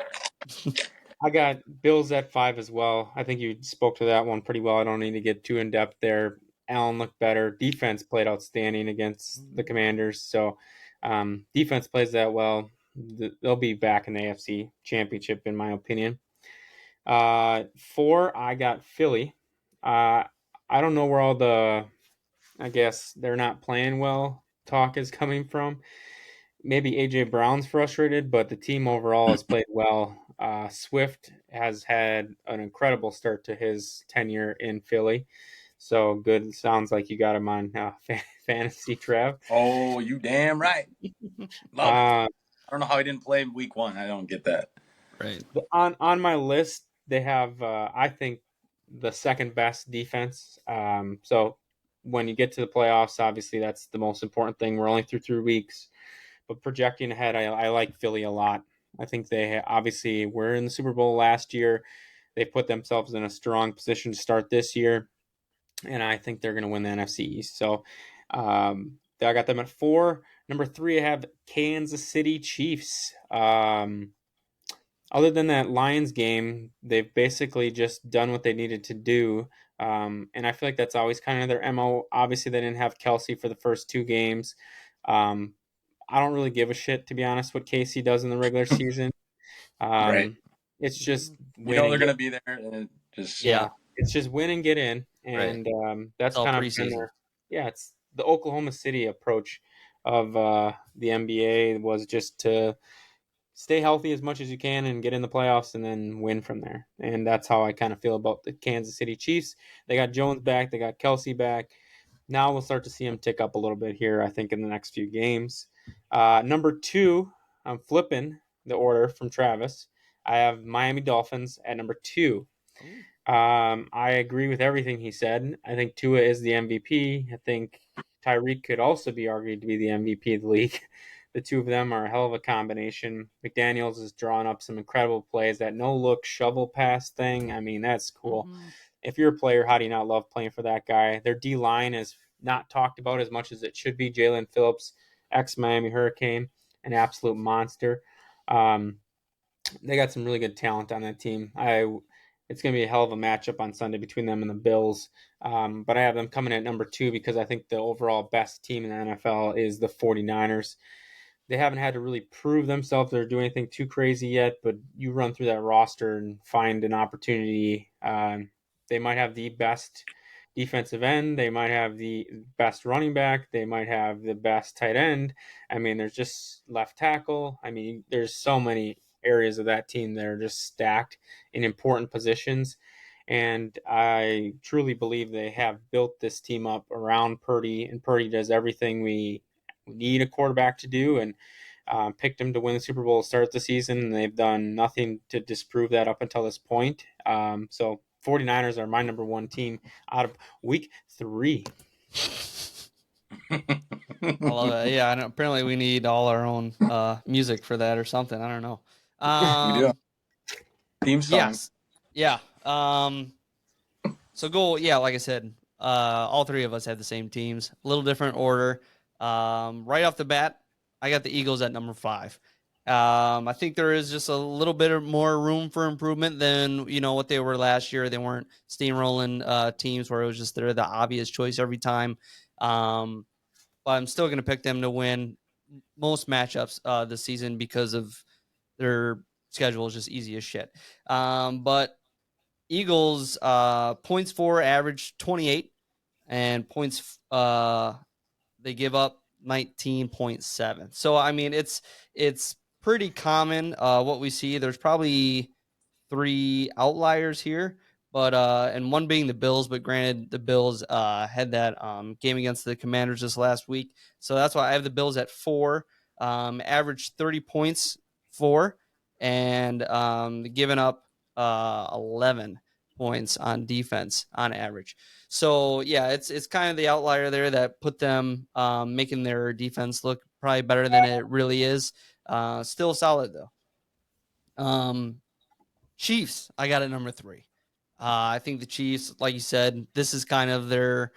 I got Bills at 5 as well. I think you spoke to that one pretty well. I don't need to get too in depth there. Allen looked better. Defense played outstanding against the Commanders. So defense plays that well. They'll be back in the AFC Championship, in my opinion. 4, I got Philly. I don't know where all the, I guess they're not playing well talk is coming from. Maybe A.J. Brown's frustrated, but the team overall has played well. Swift has had an incredible start to his tenure in Philly. So good. Sounds like you got him on fantasy, Trev. Oh, you damn right. Love it. I don't know how he didn't play week 1. I don't get that. Right. On my list, they have, I think, the second best defense. So when you get to the playoffs, obviously that's the most important thing. We're only through 3 weeks. But projecting ahead, I like Philly a lot. I think they obviously were in the Super Bowl last year. They put themselves in a strong position to start this year. And I think they're going to win the NFC East. So I got them at 4. Number 3, I have Kansas City Chiefs. Other than that Lions game, they've basically just done what they needed to do. And I feel like that's always kind of their MO. Obviously, they didn't have Kelsey for the first 2 games. I don't really give a shit, to be honest, what KC does in the regular season. Right. It's just they're going to be there. And it's just win and get in. And that's kind of been it's the Oklahoma City approach of the NBA was just to stay healthy as much as you can and get in the playoffs and then win from there. And that's how I kind of feel about the Kansas City Chiefs. They got Jones back. They got Kelsey back. Now we'll start to see him tick up a little bit here, I think, in the next few games. Number 2, I'm flipping the order from Travis. I have Miami Dolphins at number 2. I agree with everything he said. I think Tua is the MVP. I think Tyreek could also be argued to be the MVP of the league. The 2 of them are a hell of a combination. McDaniels is drawing up some incredible plays. That no-look shovel pass thing, I mean, that's cool. If you're a player, how do you not love playing for that guy? Their D-line is not talked about as much as it should be. Jalen Phillips, ex-Miami Hurricane, an absolute monster. They got some really good talent on that team. It's going to be a hell of a matchup on Sunday between them and the Bills. But I have them coming at number 2 because I think the overall best team in the NFL is the 49ers. They haven't had to really prove themselves or do anything too crazy yet, but you run through that roster and find an opportunity. They might have the best defensive end. They might have the best running back. They might have the best tight end. I mean, there's just left tackle. I mean, there's so many areas of that team that are just stacked in important positions. And I truly believe they have built this team up around Purdy, and Purdy does everything we need a quarterback to do, and picked him to win the Super Bowl to start the season, and they've done nothing to disprove that up until this point. So 49ers are my number 1 team out of week 3. I love it. Yeah, apparently we need all our own music for that or something. I don't know. We do. Theme song. Yes. Yeah. So like I said, all three of us had the same teams, a little different order. Right off the bat, I got the Eagles at number 5. I think there is just a little bit more room for improvement than what they were last year. They weren't steamrolling teams where it was just they're the obvious choice every time. But I'm still going to pick them to win most matchups this season because of their schedule is just easy as shit. But Eagles points for average 28 and points they give up 19.7. So I mean it's pretty common what we see. There's probably 3 outliers here, but and one being the Bills, but granted the Bills had that game against the Commanders this last week. So that's why I have the Bills at 4, average 30 points 4, and giving up 11 points on defense on average. So yeah, it's kind of the outlier there that put them making their defense look probably better than it really is. Still solid though. Chiefs, I got at number 3. I think the Chiefs, like you said, this is kind of their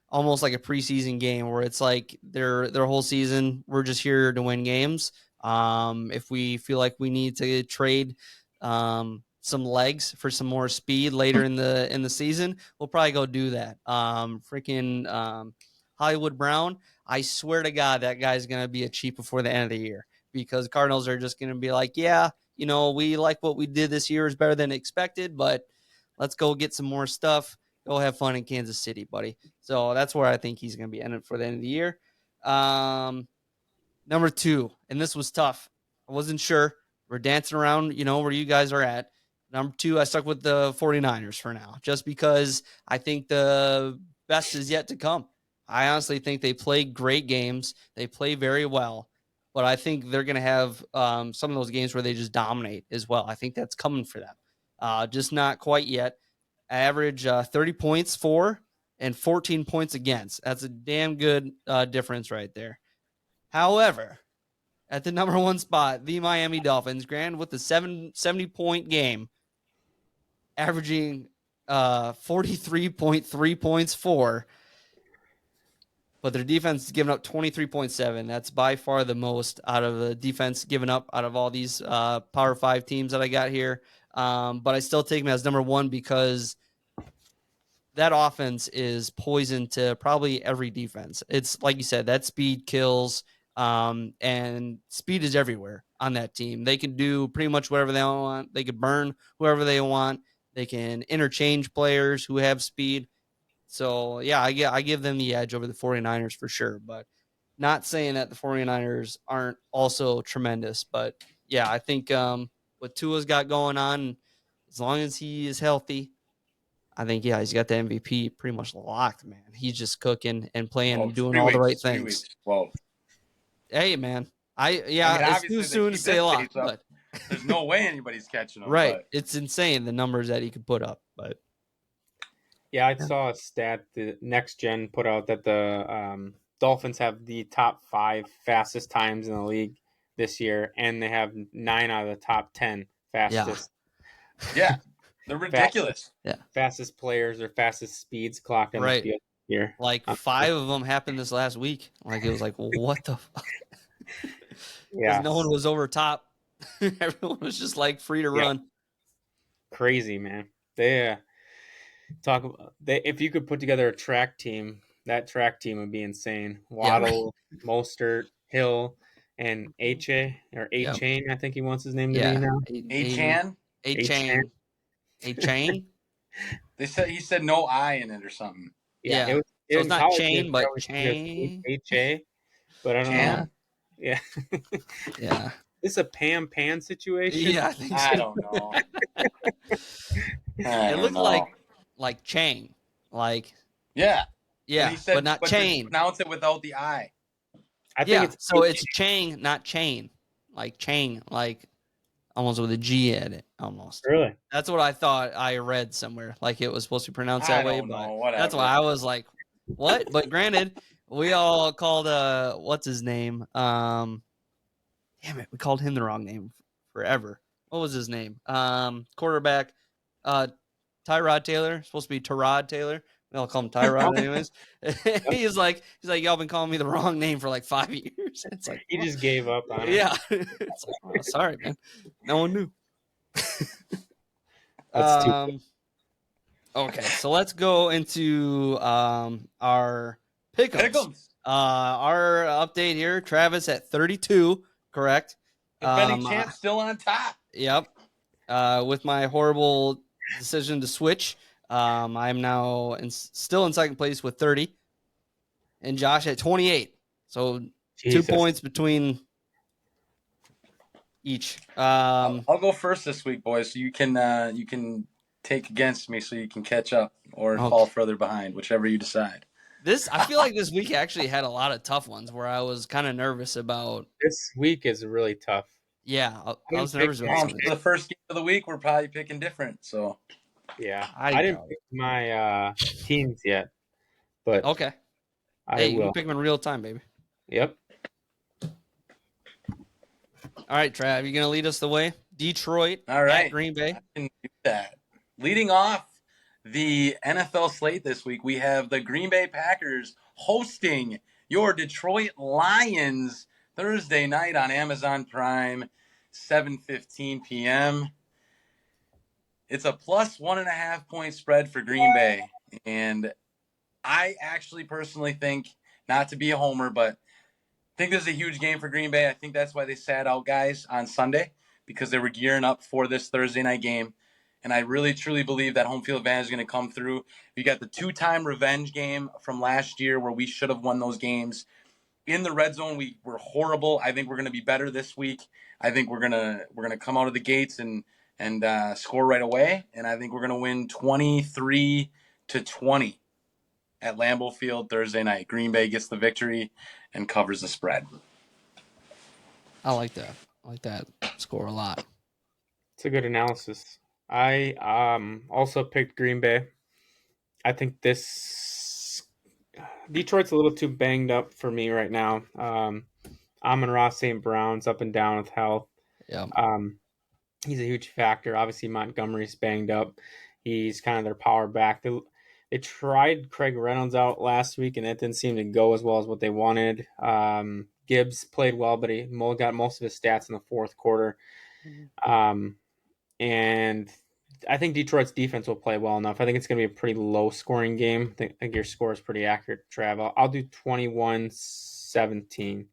almost like a preseason game where it's like their whole season. We're just here to win games. If we feel like we need to trade some legs for some more speed later in the season, we'll probably go do that. Hollywood Brown, I swear to God, that guy's going to be a Chief before the end of the year because Cardinals are just going to be like, yeah, we like what we did this year is better than expected, but let's go get some more stuff. Go have fun in Kansas City, buddy. So that's where I think he's going to be ended for the end of the year. Number 2, and this was tough. I wasn't sure. We're dancing around, where you guys are at. Number 2, I stuck with the 49ers for now, just because I think the best is yet to come. I honestly think they play great games. They play very well, but I think they're going to have some of those games where they just dominate as well. I think that's coming for them. Just not quite yet. Average 30 points for and 14 points against. That's a damn good difference right there. However, at the number 1 spot, the Miami Dolphins, granted with the 70-point game, averaging 43.3 points for, but their defense is giving up 23.7. That's by far the most out of the defense given up out of all these Power 5 teams that I got here. But I still take them as number 1 because that offense is poison to probably every defense. It's like you said, that speed kills, and speed is everywhere on that team. They can do pretty much whatever they want. They can burn whoever they want. They can interchange players who have speed. So, yeah, I give them the edge over the 49ers for sure, but not saying that the 49ers aren't also tremendous. But, yeah, I think what Tua's got going on, as long as he is healthy, I think, yeah, he's got the MVP pretty much locked, man. He's just cooking and playing and doing all the right things. Well, hey, man. It's too soon to say a lot, but there's no way anybody's catching him. Right. But It's insane, the numbers that he could put up. But yeah, I saw a stat the Next Gen put out that the Dolphins have the top 5 fastest times in the league this year, and they have 9 out of the top 10 fastest. Yeah. They're ridiculous. Fastest players or fastest speeds clocked in the field here. Like 5 of them happened this last week. Like it was like, what the fuck? Yeah. No one was over top. Everyone was just like free to run. Crazy, man. They if you could put together a track team, that track team would be insane. Waddle, Mostert, Hill, and A-Chain, I think he wants his name to be now. A-Chan? A-Chain. He said no I in it or something. Yeah. It's not chain, but chain. H-A, but I don't know. Yeah. Yeah. This a Pan situation? Yeah, I think so. I don't know. It looked like chain. Like yeah, but not chain. Pronounce it without the I. I think it's chain, not chain. Like chain, like almost with a G in it, almost. Really? That's what I thought I read somewhere. Like it was supposed to be pronounced that way, but that's why I was like, what? But granted, we all called what's his name? Damn it, we called him the wrong name forever. what was his name? Quarterback, Tyrod Taylor, supposed to be Tyrod Taylor. I'll call him Tyrod anyways. he's like, y'all been calling me the wrong name for like 5 years. It's like He just gave up on it. yeah. It's like, oh, sorry, man. No one knew. That's too. Okay, so let's go into our pick'ems. Our update here, Travis at 32, correct? Defending champ still on top. Yep. With my horrible decision to switch, I'm now still in second place with 30, and Josh at 28. So Jesus. 2 points between each. I'll go first this week, boys. So you can take against me, so you can catch up or fall further behind, whichever you decide. I feel like this week actually had a lot of tough ones where I was kind of nervous about. This week is really tough. Yeah, I was nervous about something. For the first game of the week, we're probably picking different. So yeah, I didn't pick my teams yet, but okay. I will you pick them in real time, baby. Yep. All right, Trav, you gonna lead us the way? Detroit, all right, at Green Bay. I can do that. Leading off the NFL slate this week, we have the Green Bay Packers hosting your Detroit Lions Thursday night on Amazon Prime, 7:15 p.m. It's a plus 1.5 point spread for Green Bay. And I actually personally think, not to be a homer, but I think this is a huge game for Green Bay. I think that's why they sat out guys on Sunday, because they were gearing up for this Thursday night game. And I really, truly believe that home field advantage is going to come through. You got the 2-time revenge game from last year where we should have won those games. In the red zone, we were horrible. I think we're going to be better this week. I think we're gonna come out of the gates and score right away. And I think we're going to win 23-20 at Lambeau Field Thursday night. Green Bay gets the victory and covers the spread. I like that. I like that score a lot. It's a good analysis. I also picked Green Bay. I think Detroit's a little too banged up for me right now. Amon-Ra St. Brown's up and down with health. Yeah. He's a huge factor. Obviously, Montgomery's banged up. He's kind of their power back. They tried Craig Reynolds out last week, and that didn't seem to go as well as what they wanted. Gibbs played well, but he got most of his stats in the fourth quarter. Mm-hmm. And I think Detroit's defense will play well enough. I think it's going to be a pretty low-scoring game. I think your score is pretty accurate, Trav. I'll do 21-17.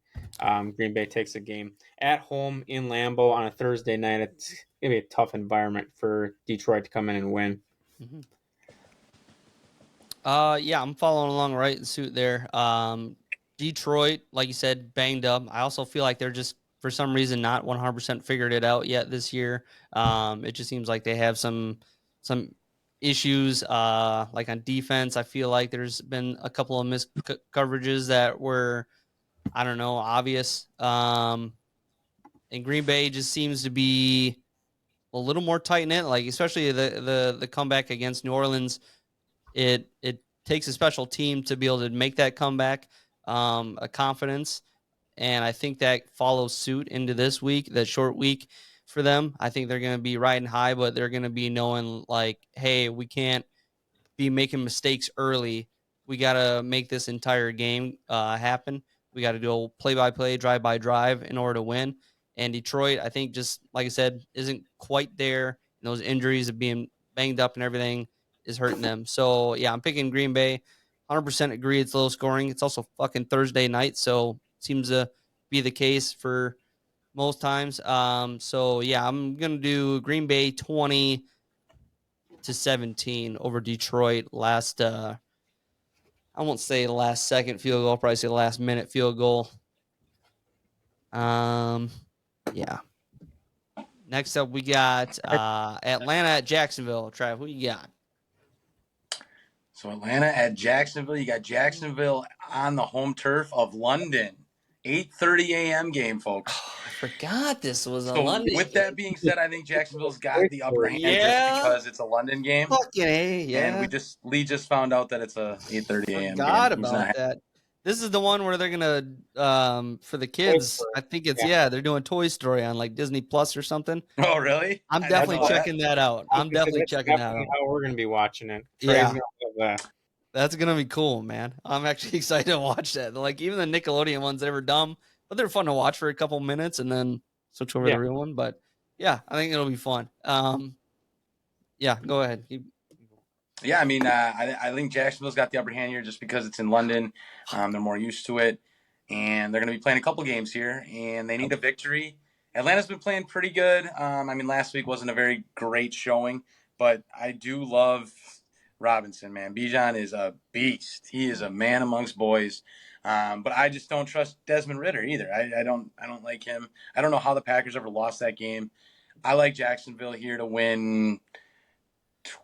Green Bay takes a game. At home in Lambeau on a Thursday night, it's going to be a tough environment for Detroit to come in and win. Mm-hmm. Yeah, I'm following along right in suit there. Detroit, like you said, banged up. I also feel like they're just, for some reason, not 100% figured it out yet this year. It just seems like they have some issues, like on defense. I feel like there's been a couple of missed coverages that were, I don't know, obvious. And Green Bay just seems to be a little more tight-knit, like especially the comeback against New Orleans. It takes a special team to be able to make that comeback, a confidence. And I think that follows suit into this week, that short week for them. I think they're going to be riding high, but they're going to be knowing like, hey, we can't be making mistakes early. We got to make this entire game happen. We got to go play-by-play, drive-by-drive in order to win. And Detroit, I think, just like I said, isn't quite there. And those injuries of being banged up and everything is hurting them. So, yeah, I'm picking Green Bay. 100% agree it's low scoring. It's also fucking Thursday night, so seems to be the case for most times. So, yeah, I'm going to do Green Bay 20-17 over Detroit. I won't say the last second field goal, I'll probably say the last minute field goal. Yeah. Next up, we got Atlanta at Jacksonville. Trav, who you got? So Atlanta at Jacksonville. You got Jacksonville on the home turf of London. 8:30 a.m. game, folks. Oh, I forgot this was a So London with game. that being said, I think Jacksonville's got the upper hand just because it's a London game. Fucking A, yeah. And Lee just found out that it's a 8:30 a.m. Forgot game. about that. This is the one where they're gonna for the kids. I think it's they're doing Toy Story on like Disney Plus or something. Oh, really? I'm I didn't definitely know that. checking that out. I'm definitely checking that out. How we're gonna be watching it. Yeah. Trey's gonna love that. That's gonna be cool, man. I'm actually excited to watch that. Like even the Nickelodeon ones, they were dumb, but they're fun to watch for a couple minutes and then switch over to the real one. But yeah, I think it'll be fun. Yeah, go ahead. Yeah, I mean, I think Jacksonville's got the upper hand here just because it's in London. They're more used to it, and they're going to be playing a couple games here, and they need a victory. Atlanta's been playing pretty good. I mean, last week wasn't a very great showing, but I do love Robinson, man. Bijan is a beast. He is a man amongst boys. But I just don't trust Desmond Ridder either. I don't like him. I don't know how the Packers ever lost that game. I like Jacksonville here to win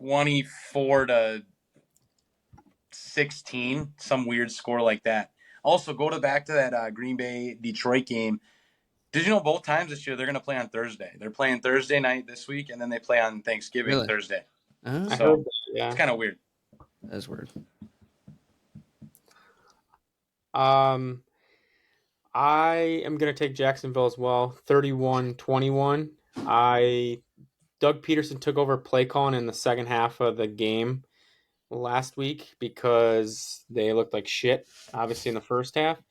24-16, some weird score like that. Also, back to that Green Bay Detroit game. Did you know both times this year they're going to play on Thursday? They're playing Thursday night this week, and then they play on Thanksgiving Thursday. Oh. So it's kind of weird. That's weird. I am going to take Jacksonville as well, 31-21. Doug Peterson took over play calling in the second half of the game last week because they looked like shit, obviously, in the first half.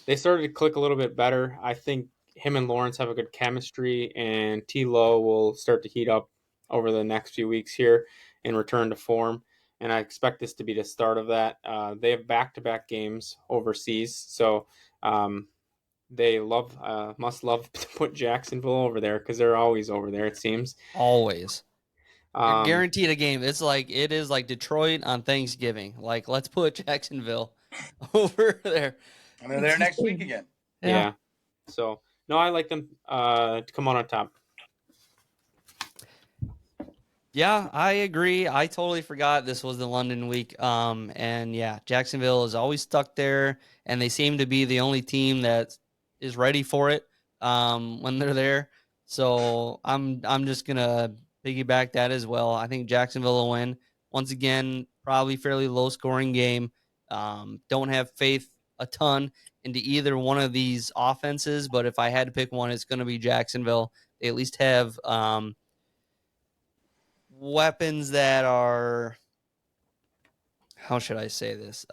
They started to click a little bit better. I think him and Lawrence have a good chemistry, and T-Low will start to heat up over the next few weeks here and return to form. And I expect this to be the start of that. They have back-to-back games overseas, so they must love to put Jacksonville over there because they're always over there, it seems. Always. You're guaranteed a game. It is like Detroit on Thanksgiving. Like, let's put Jacksonville over there. And they're there next week again. Yeah. So, no, I like them to come on top. Yeah, I agree. I totally forgot this was the London week. And yeah, Jacksonville is always stuck there, and they seem to be the only team that is ready for it when they're there. So I'm just gonna piggyback that as well. I think Jacksonville will win. Once again, probably fairly low scoring game. Don't have faith a ton into either one of these offenses, but if I had to pick one, it's going to be Jacksonville. They at least have weapons that are, how should I say this?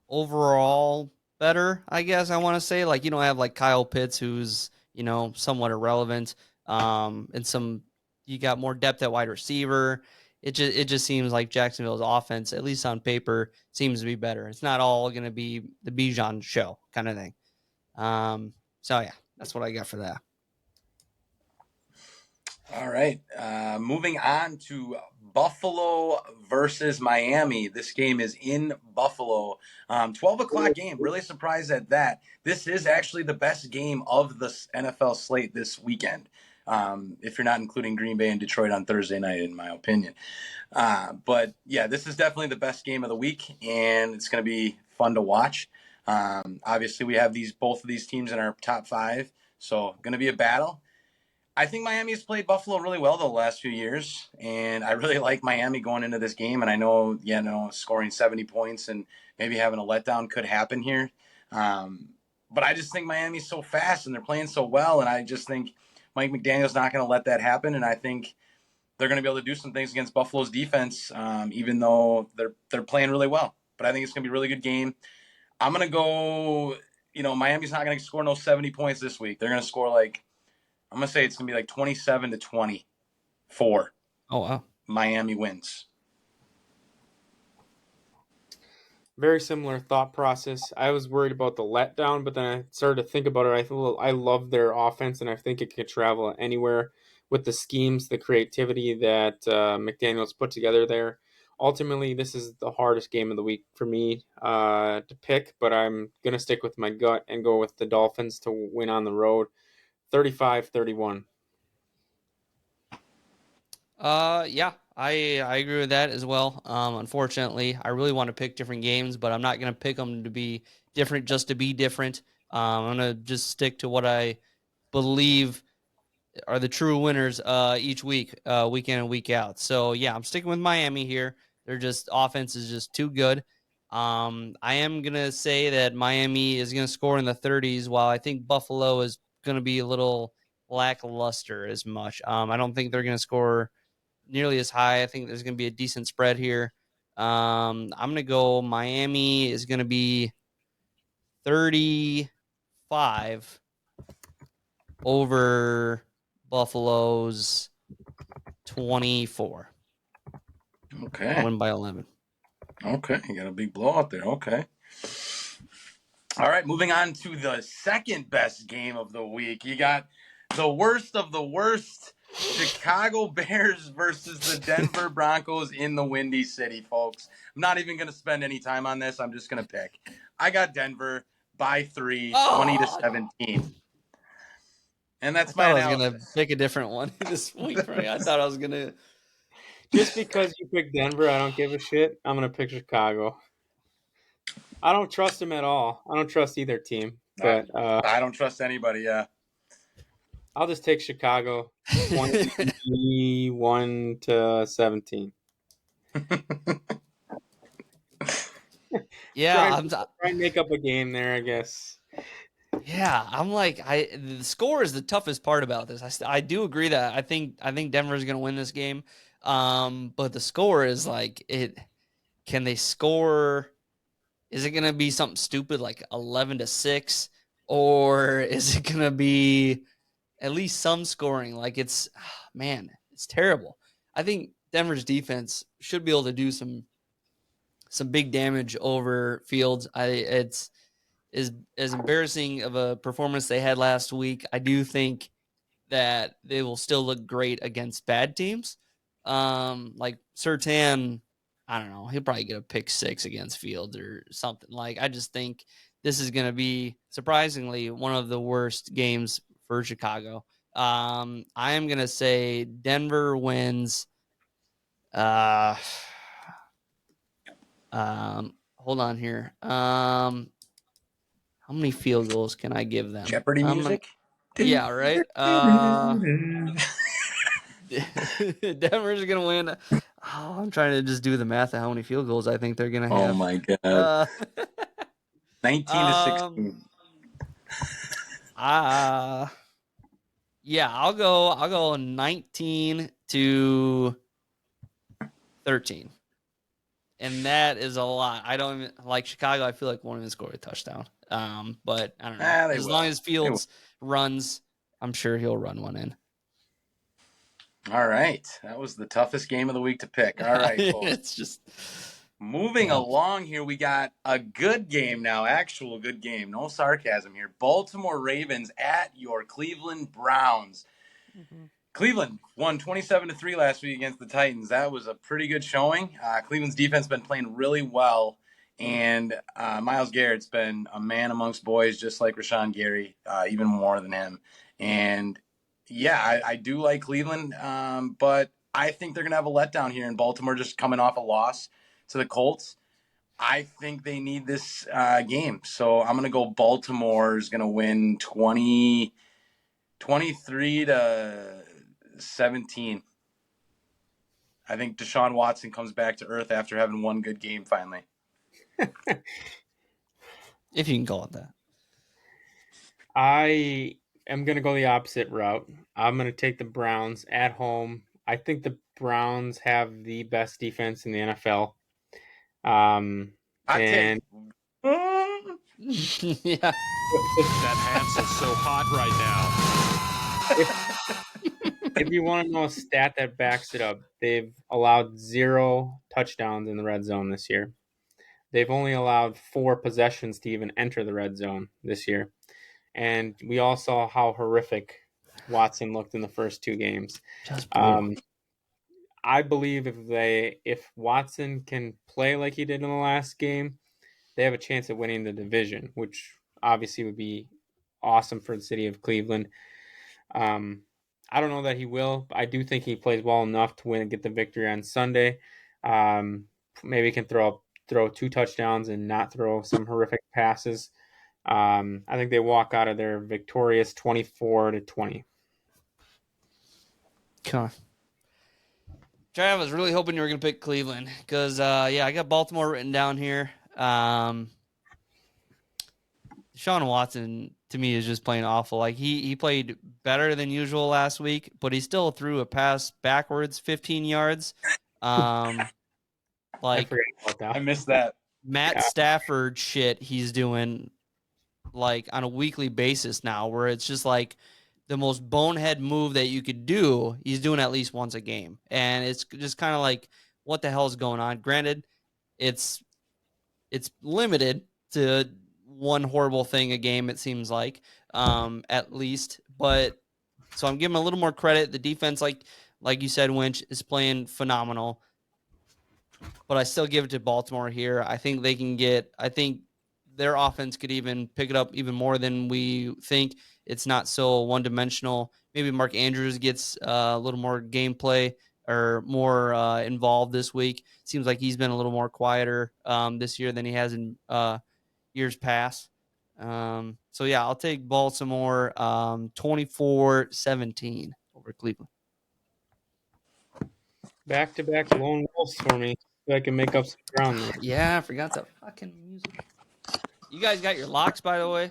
Overall better, I guess I want to say. Like, you don't have like Kyle Pitts, who's, somewhat irrelevant. And you got more depth at wide receiver. It just seems like Jacksonville's offense, at least on paper, seems to be better. It's not all going to be the Bijan show kind of thing. So yeah, that's what I got for that. All right. Moving on to Buffalo versus Miami. This game is in Buffalo. 12 o'clock game. Really surprised at that. This is actually the best game of the NFL slate this weekend. If you're not including Green Bay and Detroit on Thursday night, in my opinion. But yeah, this is definitely the best game of the week, and it's going to be fun to watch. Obviously, we have both of these teams in our top 5, so going to be a battle. I think Miami has played Buffalo really well the last few years, and I really like Miami going into this game. And I know, scoring 70 points and maybe having a letdown could happen here. But I just think Miami's so fast and they're playing so well, and I just think Mike McDaniel's not going to let that happen. And I think they're going to be able to do some things against Buffalo's defense, even though they're playing really well. But I think it's going to be a really good game. I'm going to go, Miami's not going to score no 70 points this week. They're going to score I'm going to say it's going to be 27-24. Oh, wow. Miami wins. Very similar thought process. I was worried about the letdown, but then I started to think about it. I love their offense, and I think it could travel anywhere with the schemes, the creativity that McDaniel's put together there. Ultimately, this is the hardest game of the week for me to pick, but I'm going to stick with my gut and go with the Dolphins to win on the road. 35-31. Yeah, I agree with that as well. Unfortunately, I really want to pick different games, but I'm not going to pick them to be different just to be different. I'm going to just stick to what I believe are the true winners each week, week in and week out. So yeah, I'm sticking with Miami here. Their offense is just too good. I am going to say that Miami is going to score in the 30s, while I think Buffalo is going to be a little lackluster as much. I don't think they're going to score nearly as high. I think there's going to be a decent spread here. I'm going to go Miami is going to be 35 over Buffalo's 24. Okay. Win by 11. Okay. You got a big blowout there. Okay. All right. Moving on to the second best game of the week. You got the worst of the worst. Chicago Bears versus the Denver Broncos in the Windy City, folks. I'm not even going to spend any time on this. I'm just going to pick. I got Denver by 3, 20-17. And that's my analysis. I was going to pick a different one this week. Right? I thought I was going to. Just because you picked Denver, I don't give a shit. I'm going to pick Chicago. I don't trust them at all. I don't trust either team. But I don't trust anybody, yeah. I'll just take Chicago 21-17. Yeah, try and make up a game there, I guess. Yeah, I'm like the score is the toughest part about this. I do agree that I think Denver is going to win this game, but the score is like it. Can they score? Is it going to be something stupid like 11-6, or is it going to be at least some scoring? Like it's terrible. I think Denver's defense should be able to do some big damage over Fields. It's as embarrassing of a performance they had last week. I do think that they will still look great against bad teams. Like Surtain, I don't know, he'll probably get a pick 6 against Fields or something. Like I just think this is going to be surprisingly one of the worst games for Chicago. I am going to say Denver wins. Hold on here. How many field goals can I give them? Jeopardy music? Yeah, right. Denver's going to win. Oh, I'm trying to just do the math of how many field goals I think they're going to have. Oh, my God. 19-16. Yeah, I'll go 19-13. And that is a lot. I don't even like Chicago. I feel like won't even score a touchdown. But I don't know. As long as Fields runs, I'm sure he'll run one in. All right. That was the toughest game of the week to pick. All right, folks. It's just moving along here. We got a good game now, actual good game. No sarcasm here. Baltimore Ravens at your Cleveland Browns. Mm-hmm. Cleveland won 27-3 last week against the Titans. That was a pretty good showing. Cleveland's defense has been playing really well, and Myles Garrett's been a man amongst boys, just like Rashawn Gary, even more than him. And yeah, I do like Cleveland, but I think they're going to have a letdown here in Baltimore, just coming off a loss to the Colts. I think they need this game. So I'm going to go Baltimore is going to win 23-17. I think Deshaun Watson comes back to earth after having one good game finally. If you can call it that. I am going to go the opposite route. I'm going to take the Browns at home. I think the Browns have the best defense in the NFL. Yeah. That Hansel so hot right now. If you want to know a stat that backs it up, they've allowed 0 touchdowns in the red zone this year. They've only allowed 4 possessions to even enter the red zone this year. And we all saw how horrific Watson looked in the first 2 games. I believe if Watson can play like he did in the last game, they have a chance at winning the division, which obviously would be awesome for the city of Cleveland. I don't know that he will, but I do think he plays well enough to win and get the victory on Sunday. Maybe he can throw 2 touchdowns and not throw some horrific passes. I think they walk out of there victorious 24-20. Come on. Trav, I was really hoping you were going to pick Cleveland because, I got Baltimore written down here. Deshaun Watson to me is just playing awful. Like he played better than usual last week, but he still threw a pass backwards 15 yards. I Like forgot about that. I missed that. Matt Stafford shit he's doing like on a weekly basis now, where it's just like the most bonehead move that you could do, he's doing at least once a game. And it's just kind of like, what the hell is going on? Granted, it's limited to one horrible thing a game, it seems like, at least. But so I'm giving him a little more credit. The defense, like you said, Winch, is playing phenomenal. But I still give it to Baltimore here. I think they can I think their offense could even pick it up even more than we think. It's not so one-dimensional. Maybe Mark Andrews gets a little more gameplay or more involved this week. Seems like he's been a little more quieter this year than he has in years past. So, yeah, I'll take Baltimore 24-17 over Cleveland. Back-to-back lone wolves for me, so I can make up some ground there. Yeah, I forgot that fucking music. You guys got your locks, by the way?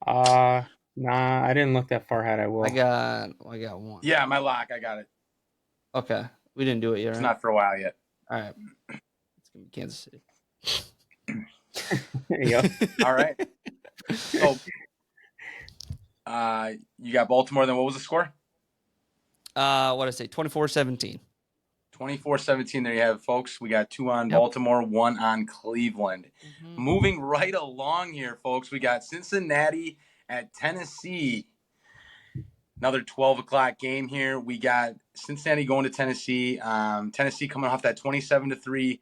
Nah, I didn't look that far ahead. I will. I got one. Yeah, my lock. I got it. Okay. We didn't do it yet, right? It's not for a while yet. All right. It's going to be Kansas City. Yep. All right. So, you got Baltimore. Then what was the score? What did I say? 24-17. 24-17. There you have it, folks. We got 2 on Yep. Baltimore, 1 on Cleveland. Mm-hmm. Moving right along here, folks. We got Cincinnati at Tennessee. Another 12 o'clock game here. We got Cincinnati going to Tennessee. Tennessee coming off that 27-3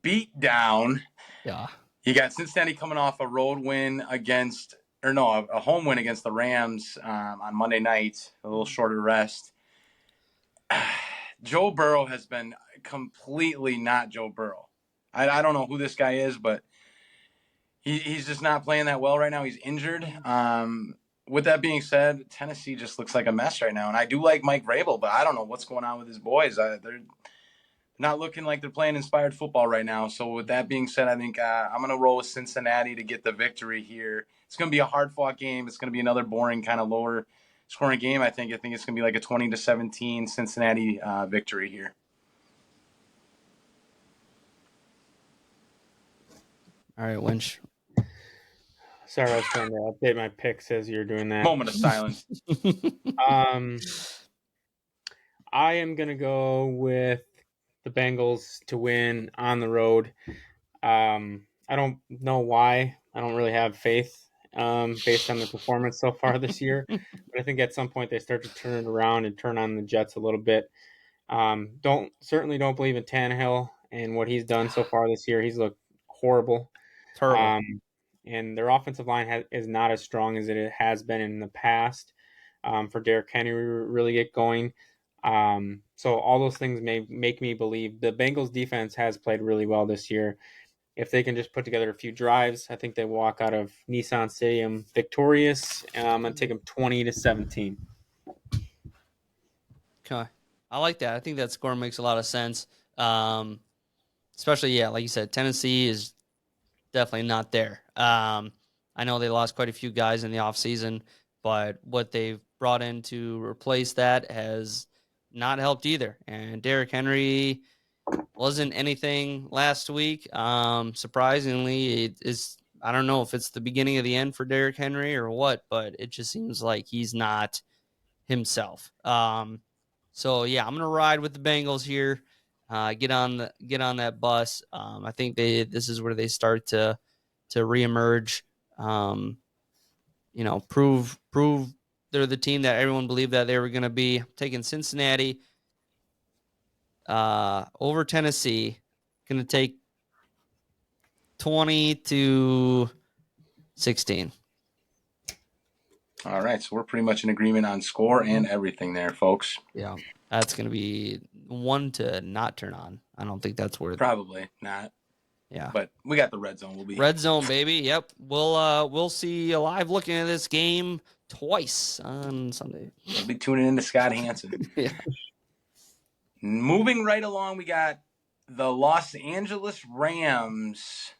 beat down. Yeah. You got Cincinnati coming off a road win a home win against the Rams on Monday night. A little shorter rest. Joe Burrow has been completely not Joe Burrow. I don't know who this guy is, but he's just not playing that well right now. He's injured. With that being said, Tennessee just looks like a mess right now. And I do like Mike Vrabel, but I don't know what's going on with his boys. They're not looking like they're playing inspired football right now. So with that being said, I think I'm going to roll with Cincinnati to get the victory here. It's going to be a hard-fought game. It's going to be another boring, kind of lower scoring game. I think it's going to be like a 20-17 Cincinnati victory here. All right, Winch. Sorry, I was trying to update my picks as you're doing that. Moment of silence. I am going to go with the Bengals to win on the road. I don't know why. I don't really have faith based on the performance so far this year. But I think at some point they start to turn it around and turn on the Jets a little bit. Certainly don't believe in Tannehill and what he's done so far this year. He's looked horrible. Terrible. And their offensive line is not as strong as it has been in the past. For Derrick Henry to really get going. So all those things may make me believe the Bengals defense has played really well this year. If they can just put together a few drives, I think they walk out of Nissan Stadium victorious. I'm going to take them 20-17. Okay. I like that. I think that score makes a lot of sense. Especially, like you said, Tennessee is definitely not there. I know they lost quite a few guys in the offseason, but what they've brought in to replace that has not helped either. And Derrick Henry wasn't anything last week. Surprisingly, it is. I don't know if it's the beginning of the end for Derrick Henry or what, but it just seems like he's not himself. So yeah, I'm gonna ride with the Bengals here. Get on that bus. I think this is where they start to reemerge. Prove they're the team that everyone believed that they were going to be. Taking Cincinnati over Tennessee. Going to take 20-16. All right, so we're pretty much in agreement on score and everything there, folks. Yeah, that's going to be one to not turn on. I don't think that's worth it. Probably not. Yeah, but we got the red zone. We'll be red zone, baby. Yep, we'll see you live looking at this game twice on Sunday. We'll be tuning in to Scott Hansen. Yeah. Moving right along, we got the Los Angeles Rams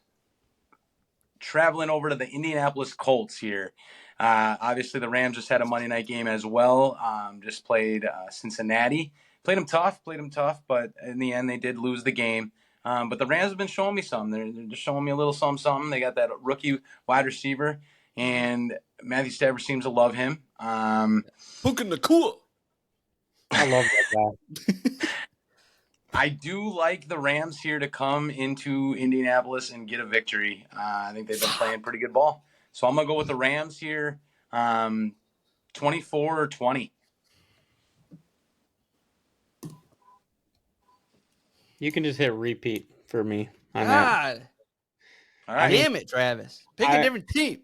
traveling over to the Indianapolis Colts here. Obviously, the Rams just had a Monday night game as well. Just played Cincinnati. Played them tough, but in the end, they did lose the game. But the Rams have been showing me some. They're just showing me a little something. They got that rookie wide receiver, and Matthew Stafford seems to love him. Booking the cool. I love that guy. I do like the Rams here to come into Indianapolis and get a victory. I think they've been playing pretty good ball. So I'm going to go with the Rams here, 24-20. You can just hit repeat for me on that. God. All right. Damn it, Travis. Pick a different team.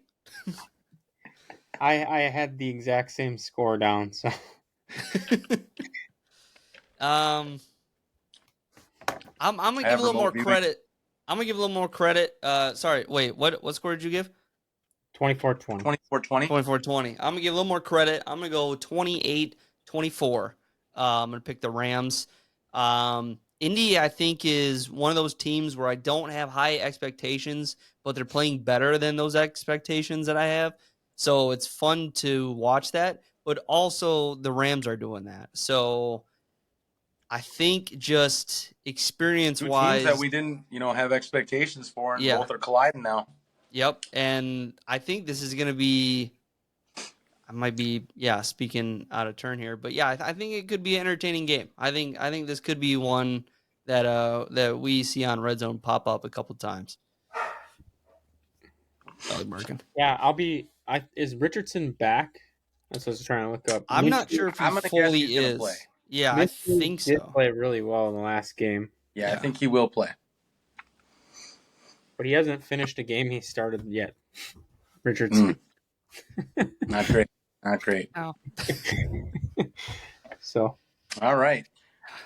I had the exact same score down, so I'm gonna give a little more credit. I'm gonna give a little more credit. Sorry, wait, what score did you give? 24-20. 24-20. 24-20. I'm gonna give a little more credit. I'm gonna go 28-24. I'm gonna pick the Rams. Indy, I think, is one of those teams where I don't have high expectations, but they're playing better than those expectations that I have. So it's fun to watch that. But also the Rams are doing that. So I think just experience-wise, Two teams that we didn't, have expectations for, and both are colliding now. Yep, and I think this is going to be – I might be, speaking out of turn here. But, I think it could be an entertaining game. I think this could be one that we see on Red Zone pop up a couple times. Yeah, is Richardson back? That's what I was trying to look up. I'm not sure if he fully is. Play. Yeah, I think so. He did play really well in the last game. Yeah, I think he will play. But he hasn't finished a game he started yet. Richardson. Not great. Oh. So. All right.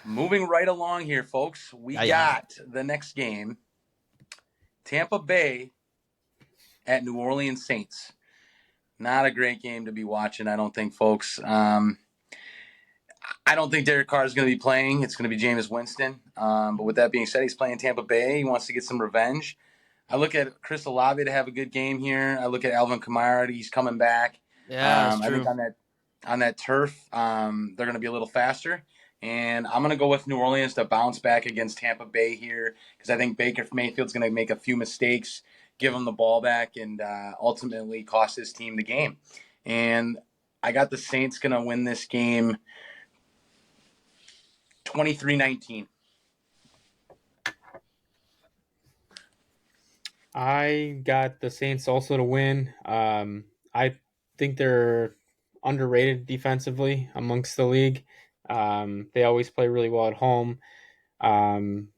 Moving right along here, folks. We got the next game. Tampa Bay at New Orleans Saints. Not a great game to be watching, I don't think, folks. I don't think Derek Carr is going to be playing. It's going to be Jameis Winston. But with that being said, he's playing Tampa Bay. He wants to get some revenge. I look at Chris Olave to have a good game here. I look at Alvin Kamara. He's coming back. Yeah, that's true. I think on that turf, they're going to be a little faster. And I'm going to go with New Orleans to bounce back against Tampa Bay here because I think Baker Mayfield's going to make a few mistakes, give him the ball back, and ultimately cost his team the game. And I got the Saints going to win this game 23-19. I got the Saints also to win. I think they're underrated defensively amongst the league. They always play really well at home. And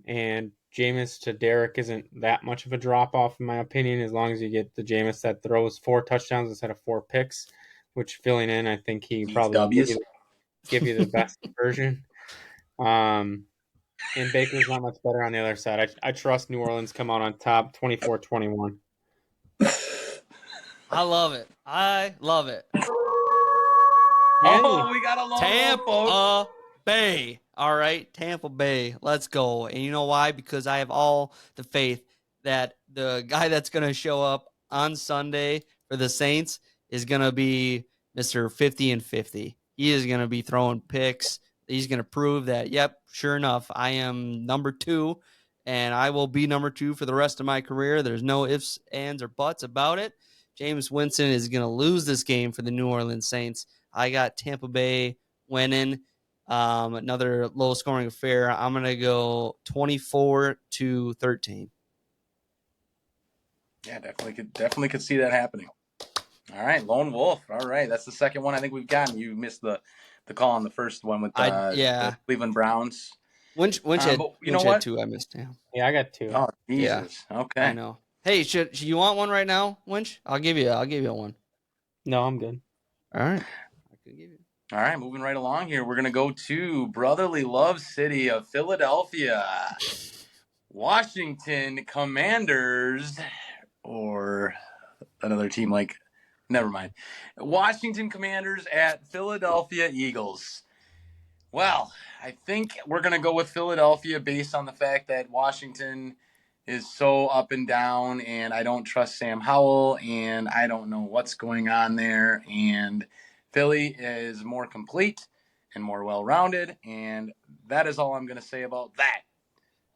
Jameis to Derek isn't that much of a drop-off, in my opinion, as long as you get the Jameis that throws 4 touchdowns instead of 4 picks, which filling in, I think he probably give you the best version. And Baker's not much better on the other side. I trust New Orleans come out on top 24-21. I love it. Oh, we got a long Tampa Bay. All right, Tampa Bay. Let's go. And you know why? Because I have all the faith that the guy that's going to show up on Sunday for the Saints is going to be Mr. 50 and 50. He is going to be throwing picks. He's going to prove that, yep, sure enough, I am number 2, and I will be number 2 for the rest of my career. There's no ifs, ands, or buts about it. Jameis Winston is going to lose this game for the New Orleans Saints. I got Tampa Bay winning. Another low-scoring affair. I'm going to go 24-13. Yeah, definitely could see that happening. All right, Lone Wolf. All right, that's the second one I think we've gotten. You missed the call on the first one with the Cleveland Browns. Winch had, had 2. I missed him. Yeah, I got 2. Oh, Jesus. Yeah. Okay. I know. Hey, should you want one right now, Winch? I'll give you one. No, I'm good. All right. I can give you. All right, moving right along here. We're going to go to brotherly love city of Philadelphia. Washington Commanders, or another team like, never mind. Washington Commanders at Philadelphia Eagles. Well, I think we're going to go with Philadelphia based on the fact that Washington is so up and down, and I don't trust Sam Howell, and I don't know what's going on there. And Philly is more complete and more well-rounded, and that is all I'm going to say about that,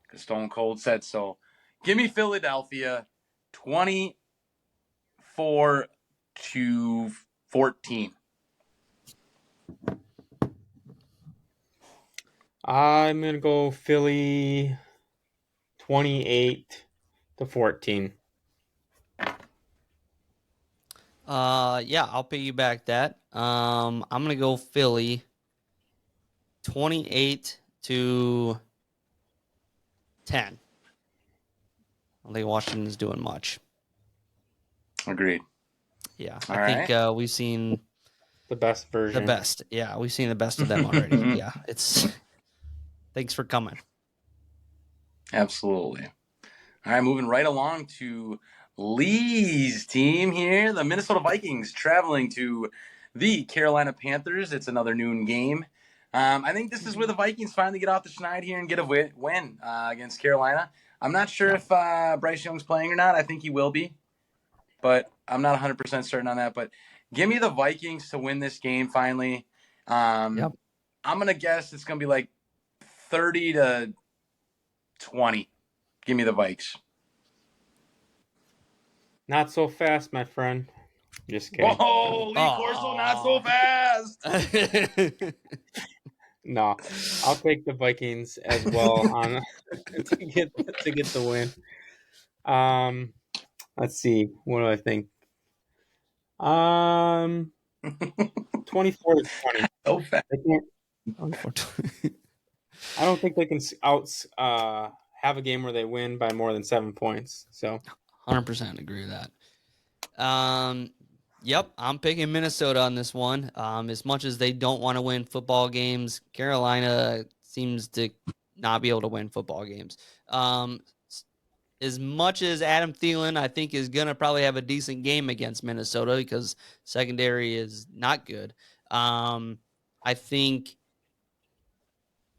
because Stone Cold said so. Give me Philadelphia 24-14. I'm gonna go Philly 28-14. Yeah, I'll piggyback that. I'm gonna go Philly 28-10. I don't think Washington's doing much. Agreed. Yeah, All I think right. we've seen The best version. the best. Yeah, we've seen the best of them already. Yeah, it's. Thanks for coming. Absolutely. All right, moving right along to Lee's team here, the Minnesota Vikings traveling to the Carolina Panthers. It's another noon game. I think this is where the Vikings finally get off the schneid here and get a win against Carolina. I'm not sure if Bryce Young's playing or not. I think he will be, but I'm not 100% certain on that. But give me the Vikings to win this game finally. I'm going to guess it's going to be like 30-20. Give me the Vikes. Not so fast, my friend. Just kidding. Whoa, Lee Corso, not so fast. No, I'll take the Vikings as well on to get the win. Let's see. What do I think? 24-20. So fast. I don't think they can have a game where they win by more than 7 points. So 100% agree with that. Yep, I'm picking Minnesota on this one. As much as they don't want to win football games, Carolina seems to not be able to win football games. As much as Adam Thielen, I think, is going to probably have a decent game against Minnesota because secondary is not good. I think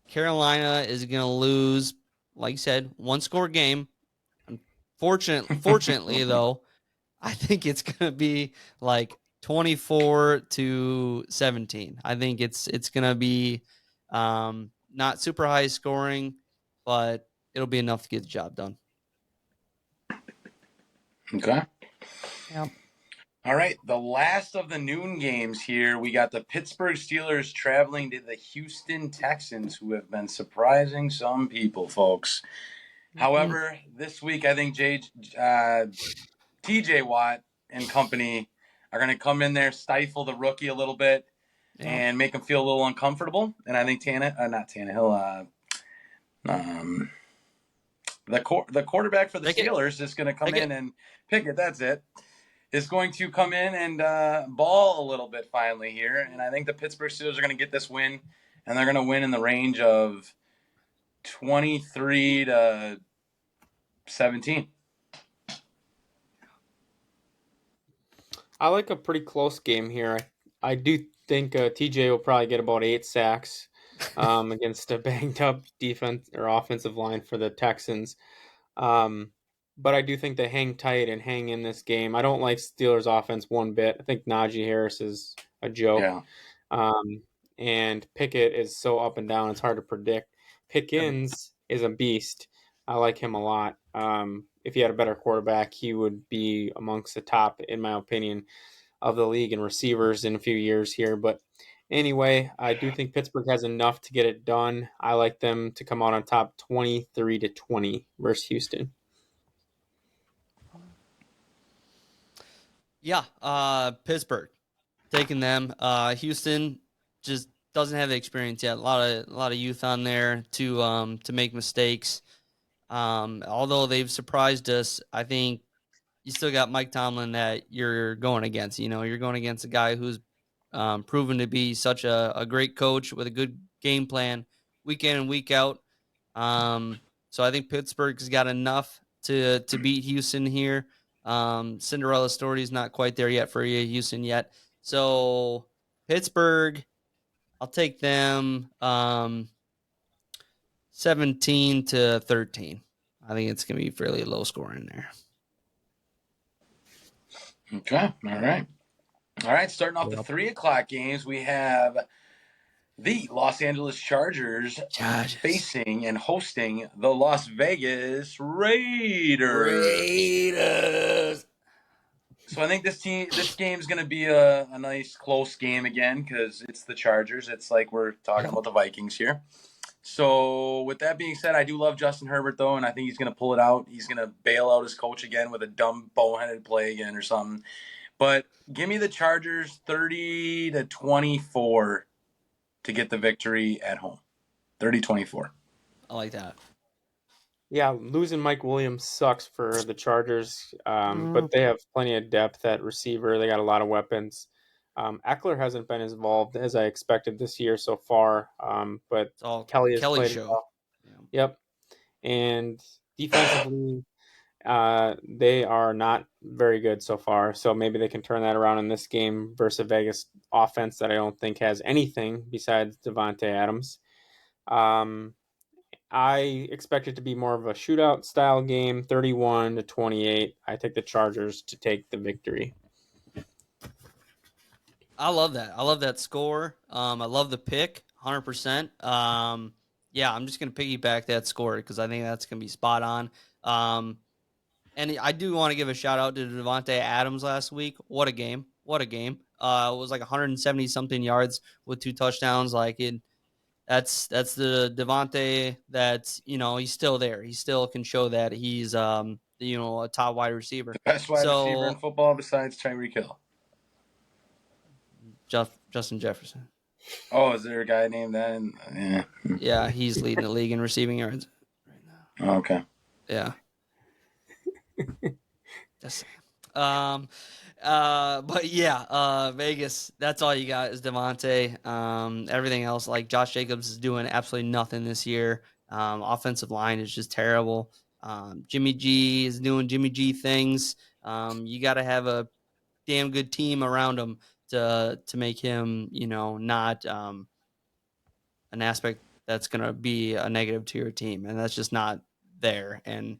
Carolina is going to lose, like you said, one-score game. Fortunately, though, I think it's going to be like 24-17. I think it's going to be not super high scoring, but it'll be enough to get the job done. Okay. Yep. All right, the last of the noon games here. We got the Pittsburgh Steelers traveling to the Houston Texans, who have been surprising some people, folks. However, this week I think TJ Watt and company are going to come in there, stifle the rookie a little bit, and make him feel a little uncomfortable. And I think the quarterback for the Steelers is going to come in and Pickett. That's it. Is going to come in and ball a little bit finally here. And I think the Pittsburgh Steelers are going to get this win, and they're going to win in the range of 23-17. I like a pretty close game here. I do think TJ will probably get about 8 sacks against a banged up defense or offensive line for the Texans. But I do think they hang tight and hang in this game. I don't like Steelers offense one bit. I think Najee Harris is a joke. Yeah. And Pickett is so up and down, it's hard to predict. Pickens is a beast. I like him a lot. If he had a better quarterback, he would be amongst the top, in my opinion, of the league in receivers in a few years here. But anyway, I do think Pittsburgh has enough to get it done. I like them to come out on top 23-20 versus Houston. Yeah, Pittsburgh taking them. Houston just doesn't have the experience yet. A lot of youth on there to make mistakes. Although they've surprised us, I think you still got Mike Tomlin that you're going against. You know, you're going against a guy who's proven to be such a great coach with a good game plan week in and week out. So I think Pittsburgh's got enough to beat Houston here. Cinderella story is not quite there yet for Houston yet. So Pittsburgh, I'll take them 17-13. I think it's going to be fairly low scoring there. Okay. All right. All right. Starting off the 3 o'clock games, we have the Los Angeles Chargers facing and hosting the Las Vegas Raiders. So I think this game is going to be a nice close game again because it's the Chargers. It's like we're talking about the Vikings here. So with that being said, I do love Justin Herbert though, and I think he's going to pull it out. He's going to bail out his coach again with a dumb boneheaded play again or something. But give me the Chargers 30-24 to get the victory at home. 30-24. I like that. Yeah, losing Mike Williams sucks for the Chargers, but they have plenty of depth at receiver. They got a lot of weapons. Eckler hasn't been as involved as I expected this year so far, but Kelly has played show. well. Yeah. Yep. And defensively, they are not very good so far, so maybe they can turn that around in this game versus a Vegas offense that I don't think has anything besides Devontae Adams. I expect it to be more of a shootout style game, 31-28. I take the Chargers to take the victory. I love that. I love that score. I love the pick, 100%. Yeah, I'm just going to piggyback that score because I think that's going to be spot on. And I do want to give a shout out to Devontae Adams last week. What a game. What a game. It was like 170-something yards with 2 touchdowns. That's the Devontae that's, he's still there. He still can show that he's, a top wide receiver. The best wide receiver in football besides Tyreek Hill. Justin Jefferson. Oh, is there a guy named that? Yeah. Yeah, he's leading the league in receiving yards right now. Oh, okay. Yeah. Just but yeah, Vegas, that's all you got is Devontae. Everything else, like Josh Jacobs is doing absolutely nothing this year. Offensive line is just terrible. Jimmy G is doing Jimmy G things. You got to have a damn good team around him to make him, not an aspect that's going to be a negative to your team. And that's just not there. And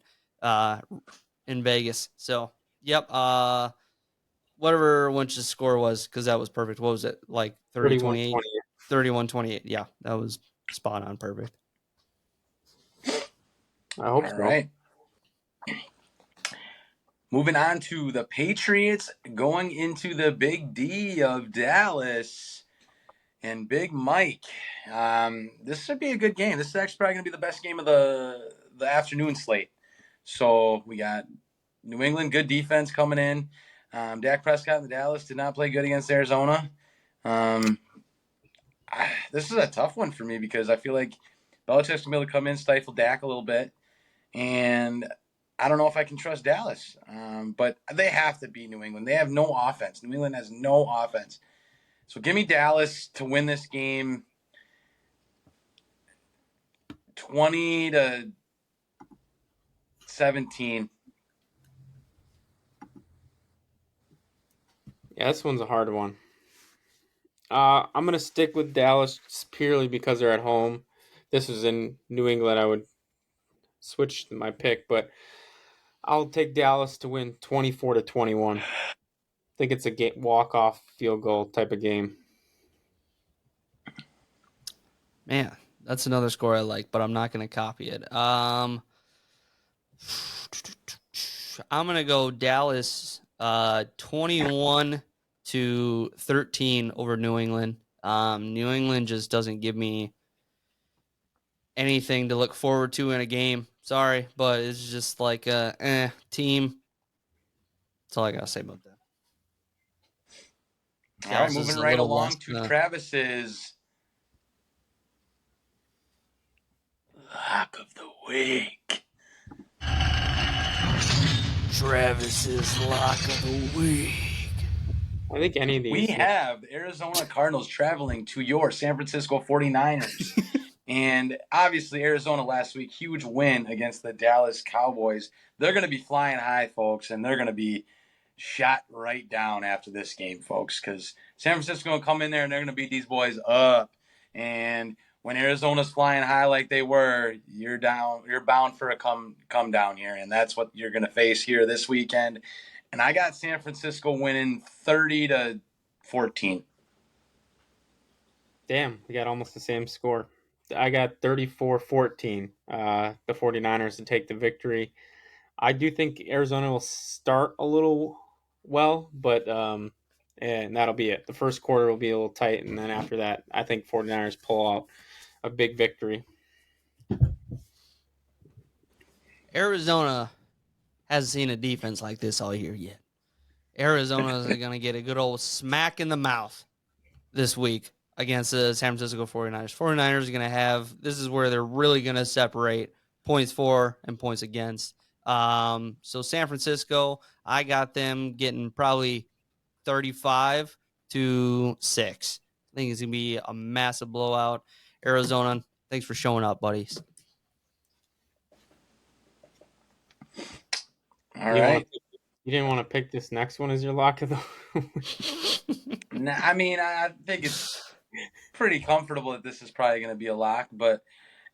in Vegas. So, yep. Whatever Lynch's score was, because that was perfect. What was it? Like 30-28? 31-28. Yeah, that was spot on perfect. I hope so. All right. Moving on to the Patriots going into the Big D of Dallas and Big Mike. This should be a good game. This is actually probably going to be the best game of the afternoon slate. So we got New England, good defense coming in. Dak Prescott in Dallas did not play good against Arizona. This is a tough one for me because I feel like Belichick's going to be able to come in, stifle Dak a little bit. And I don't know if I can trust Dallas. But they have to beat New England. They have no offense. New England has no offense. So give me Dallas to win this game 20-17. Yeah, this one's a hard one. I'm going to stick with Dallas purely because they're at home. This was in New England. I would switch my pick, but I'll take Dallas to win 24-21. I think it's a walk-off field goal type of game. Man, that's another score I like, but I'm not going to copy it. I'm going to go Dallas 21-13 over New England. New England just doesn't give me anything to look forward to in a game. Sorry, but it's just like a team. That's all I got to say about that. All right, moving right along to Travis's Lock of the Week. Travis's Lock of the Week. I think any of these. We have the Arizona Cardinals traveling to your San Francisco 49ers. And obviously, Arizona last week, huge win against the Dallas Cowboys. They're going to be flying high, folks, and they're going to be shot right down after this game, folks, because San Francisco going to come in there and they're going to beat these boys up. And when Arizona's flying high like they were, you're down. You're bound for a come down here, and that's what you're going to face here this weekend. And I got San Francisco winning 30-14. Damn, we got almost the same score. I got 34-14, the 49ers to take the victory. I do think Arizona will start a little well, but and that'll be it. The first quarter will be a little tight, and then after that, I think 49ers pull out a big victory. Arizona hasn't seen a defense like this all year yet. Arizona is going to get a good old smack in the mouth this week against the San Francisco 49ers. 49ers are going to have, this is where they're really going to separate points for and points against. So San Francisco, I got them getting probably 35-6. I think it's going to be a massive blowout. Arizona, thanks for showing up, buddies. All right. You didn't want to pick this next one as your lock of the Nah, I mean, I think it's pretty comfortable that this is probably going to be a lock. But,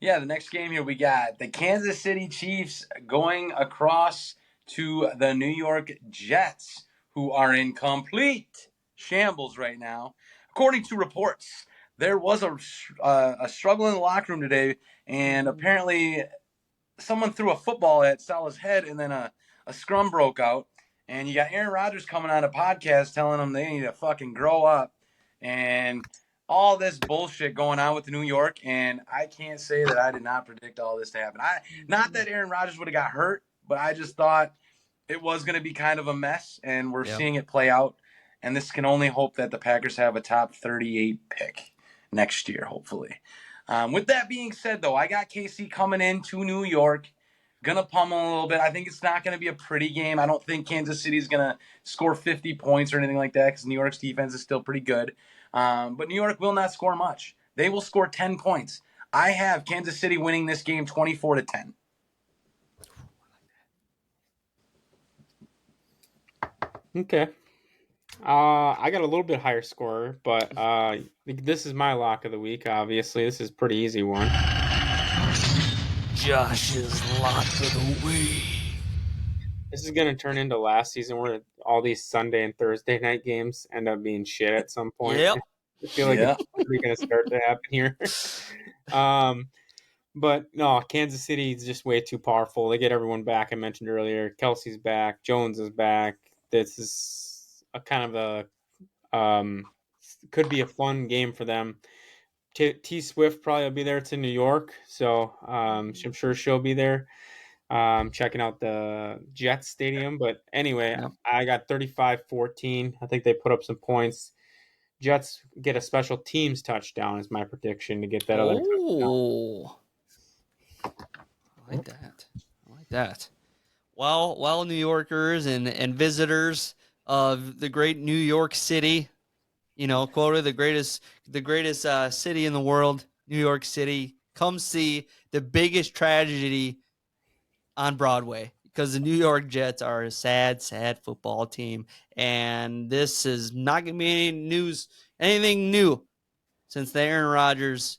yeah, the next game here we got the Kansas City Chiefs going across to the New York Jets, who are in complete shambles right now. According to reports, there was a struggle in the locker room today, and apparently someone threw a football at Salah's head, and then a scrum broke out. And you got Aaron Rodgers coming on a podcast telling them they need to fucking grow up, and all this bullshit going on with New York. And I can't say that I did not predict all this to happen. Not that Aaron Rodgers would have got hurt, but I just thought it was going to be kind of a mess, and we're seeing it play out. And this can only hope that the Packers have a top 38 pick next year, hopefully. With that being said, though, I got KC coming into New York. Gonna pummel a little bit. I think it's not going to be a pretty game. I don't think Kansas City's going to score 50 points or anything like that because New York's defense is still pretty good. But New York will not score much. They will score 10 points. I have Kansas City winning this game 24-10. Okay. I got a little bit higher score, but this is my lock of the week, obviously. This is a pretty easy one. Josh's lock of the week. This is going to turn into last season where all these Sunday and Thursday night games end up being shit at some point. Yep. I feel like it's probably going to start to happen here. But no, Kansas City is just way too powerful. They get everyone back. I mentioned earlier, Kelsey's back. Jones is back. This is a kind of a could be a fun game for them. T Swift probably will be there to New York, so I'm sure she'll be there checking out the Jets stadium. But anyway, I got 35-14. I think they put up some points. Jets get a special teams touchdown is my prediction to get that other touchdown. I like that. Well, New Yorkers and visitors of the great New York City, quoted the greatest city in the world, New York City. Come see the biggest tragedy on Broadway because the New York Jets are a sad, sad football team, and this is not going to be anything new since the Aaron Rodgers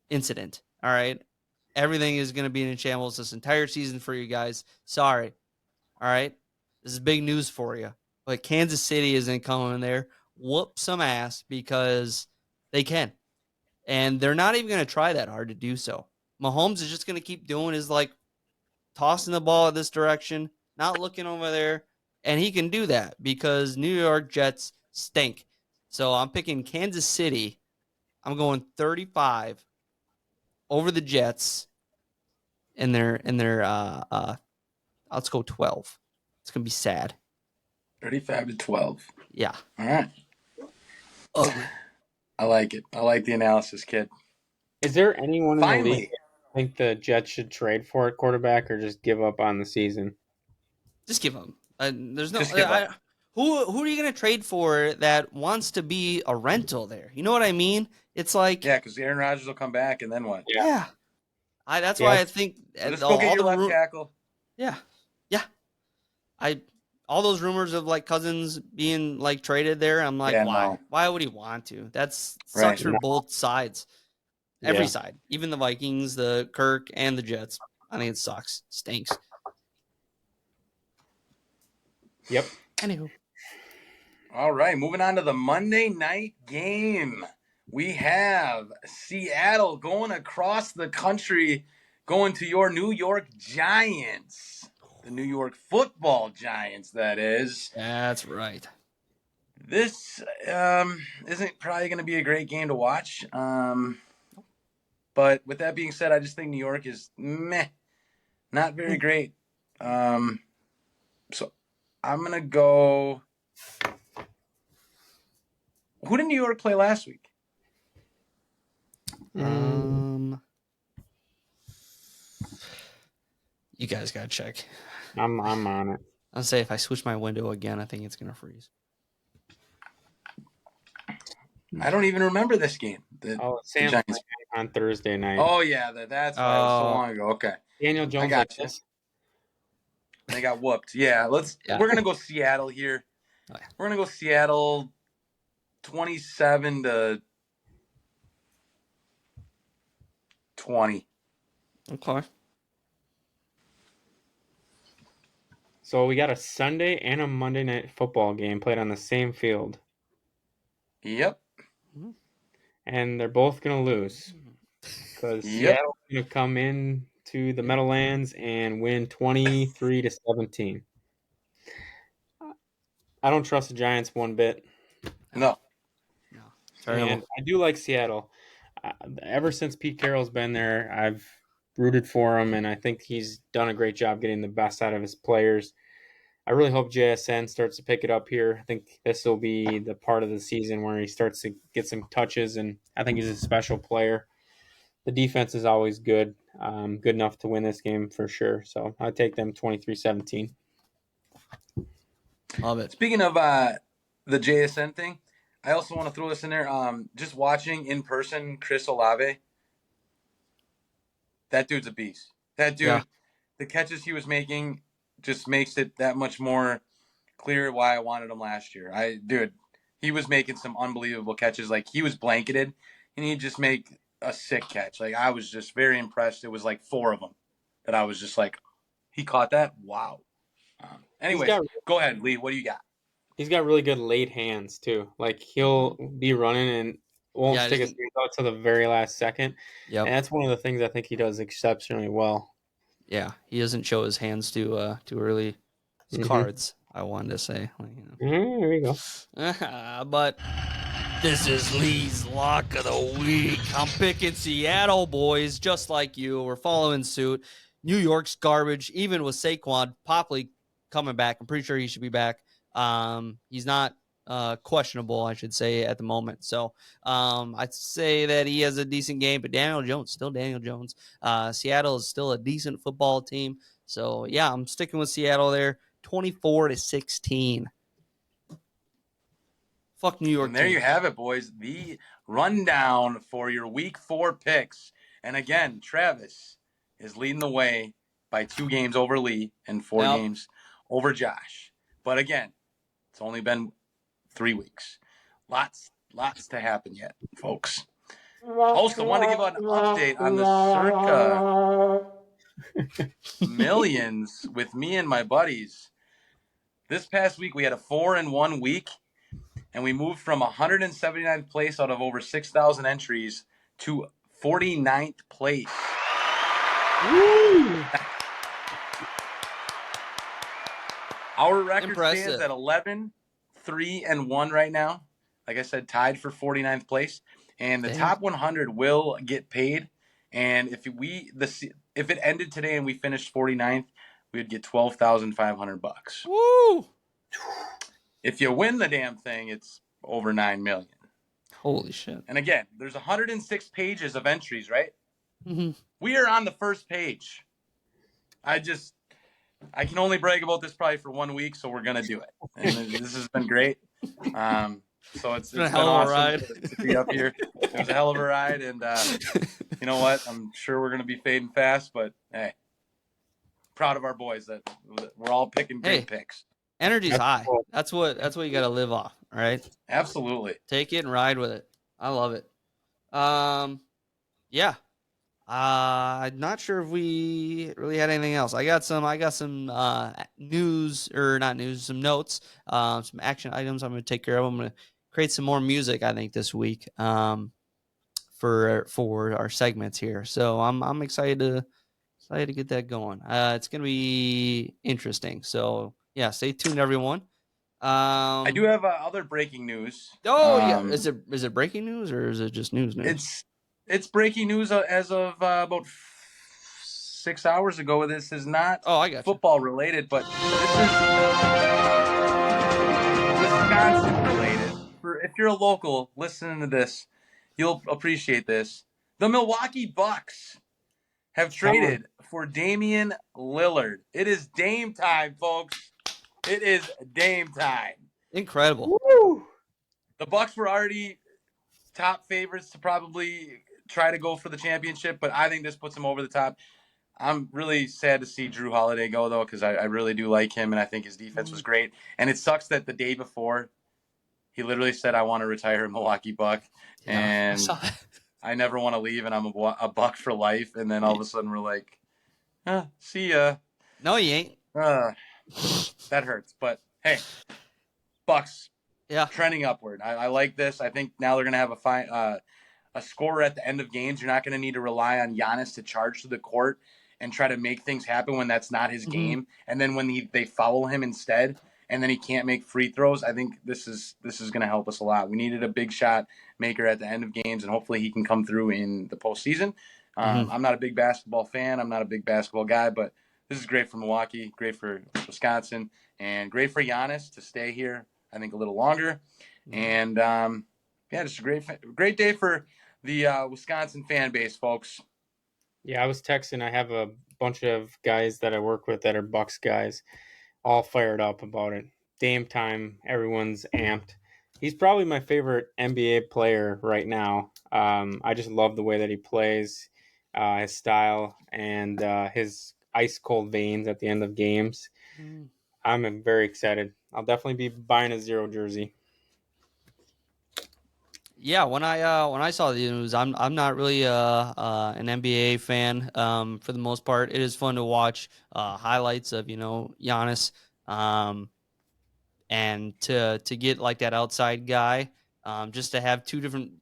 incident. All right, everything is going to be in shambles this entire season for you guys. Sorry. All right, this is big news for you, but Kansas City isn't coming in there. Whoop some ass because they can. And they're not even going to try that hard to do so. Mahomes is just going to keep doing his tossing the ball this direction, not looking over there. And he can do that because New York Jets stink. So I'm picking Kansas City. I'm going 35 over the Jets in their let's go 12. It's going to be sad. 35-12. Yeah. All right. Ugly. I like it. I like the analysis, kid. Is there anyone in the league that think the Jets should trade for a quarterback or just give up on the season? Just give up. There's no. Who are you going to trade for that wants to be a rental there? You know what I mean? It's like because Aaron Rodgers will come back, and then what? Yeah. That's why I think let's go get your left tackle. Yeah. All those rumors of Cousins being traded there, I'm like, why? No. Why would he want to? That sucks for both sides. Every Yeah. side, even the Vikings, the Kirk, and the Jets. I think it sucks. Stinks. Yep. Anywho. All right, moving on to the Monday night game. We have Seattle going across the country, going to your New York Giants. The New York Football Giants, that is. That's right. This isn't probably going to be a great game to watch. But with that being said, I just think New York is meh, not very great. So I'm going to go. Who did New York play last week? You guys gotta check. I'm on it. I'll say if I switch my window again, I think it's gonna freeze. I don't even remember this game. Sam Giants on Thursday night. Oh yeah, that's why it was so long ago. Okay, Daniel Jones. I got you. They got whooped. Yeah, we're gonna go Seattle here. Oh, yeah. We're gonna go Seattle 27-20. Okay. So we got a Sunday and a Monday night football game played on the same field. Yep. And they're both going to lose. Because Seattle's going to come in to the Meadowlands and win 23-17. I don't trust the Giants one bit. No. And I do like Seattle. Ever since Pete Carroll's been there, I've rooted for him, and I think he's done a great job getting the best out of his players. I really hope JSN starts to pick it up here. I think this will be the part of the season where he starts to get some touches, and I think he's a special player. The defense is always good, good enough to win this game for sure. So I take them 23-17. Love it. Speaking of the JSN thing, I also want to throw this in there. Just watching in person Chris Olave. That dude's a beast. That dude, the catches he was making just makes it that much more clear why I wanted him last year. He was making some unbelievable catches. Like, he was blanketed, and he'd just make a sick catch. Like, I was just very impressed. It was like 4 of them that I was just like, he caught that? Wow. Anyways, go ahead, Lee. What do you got? He's got really good late hands, too. Like, he'll be running and won't stick his hands out to the very last second. Yep. And that's one of the things I think he does exceptionally well. Yeah, he doesn't show his hands too early. His cards, I wanted to say. Like, there you go. But this is Lee's lock of the week. I'm picking Seattle, boys, just like you. We're following suit. New York's garbage, even with Saquon Popley coming back. I'm pretty sure he should be back. He's not questionable, I should say, at the moment. So I'd say that he has a decent game, but Daniel Jones, still Daniel Jones. Seattle is still a decent football team. So, yeah, I'm sticking with Seattle there, 24-16. Fuck New York. And there you have it, boys. The rundown for your Week 4 picks. And again, Travis is leading the way by 2 games over Lee and 4 games over Josh. But again, it's only been 3 weeks. Lots to happen yet, folks. Also, want to give an update on the Circa Millions with me and my buddies. This past week, we had a 4-1 week, and we moved from 179th place out of over 6,000 entries to 49th place. Woo! Our record stands at 11-3-1 right now. Like I said, tied for 49th place. And the top 100 will get paid. And if it ended today and we finished 49th, we would get $12,500. Woo! If you win the damn thing, it's over $9 million. Holy shit. And again, there's 106 pages of entries, right? Mm-hmm. We are on the first page. I can only brag about this probably for 1 week, so we're going to do it. And this has been great. So it's been awesome to be up here. It was a hell of a ride. And you know what? I'm sure we're going to be fading fast, but hey, proud of our boys that we're all picking great picks. Energy's high. That's what you got to live off. All right. Absolutely. Take it and ride with it. I love it. Yeah. I'm not sure if we really had anything else. I got some news, or not news, some notes, some action items I'm going to take care of. I'm going to create some more music, I think, this week for our segments here. So I'm excited to get that going. It's going to be interesting. So yeah, stay tuned, everyone. I do have other breaking news. Yeah. Is it breaking news or is it just news? It's breaking news as of about 6 hours ago. This is not I got football related, but this is Wisconsin related. If you're a local listening to this, you'll appreciate this. The Milwaukee Bucks have traded for Damian Lillard. It is Dame time, folks. It is Dame time. Incredible. Woo! The Bucks were already top favorites to probably try to go for the championship, but I think this puts them over the top. I'm really sad to see Drew Holiday go, though, because I really do like him, and I think his defense was great. And it sucks that the day before, he literally said, I want to retire a Milwaukee Buck, and I never want to leave, and I'm a Buck for life. And then all of a sudden we're like, see ya. No, you ain't. That hurts. But, hey, Bucks. Yeah. Trending upward. I like this. I think now they're going to have a scorer at the end of games. You're not going to need to rely on Giannis to charge to the court and try to make things happen when that's not his game. And then when they foul him instead, and then he can't make free throws, I think this is going to help us a lot. We needed a big shot maker at the end of games, and hopefully he can come through in the postseason. I'm not a big basketball fan. I'm not a big basketball guy, but this is great for Milwaukee, great for Wisconsin, and great for Giannis to stay here, I think, a little longer. And, just a great day for the Wisconsin fan base, folks. Yeah, I was texting. I have a bunch of guys that I work with that are Bucks guys, all fired up about it. Dame time. Everyone's amped. He's probably my favorite NBA player right now. I just love the way that he plays, his style, and his ice-cold veins at the end of games. I'm very excited. I'll definitely be buying a 0 jersey. Yeah, when I saw the news, I'm not really an NBA fan for the most part. It is fun to watch highlights of Giannis, and to get like that outside guy, just to have two different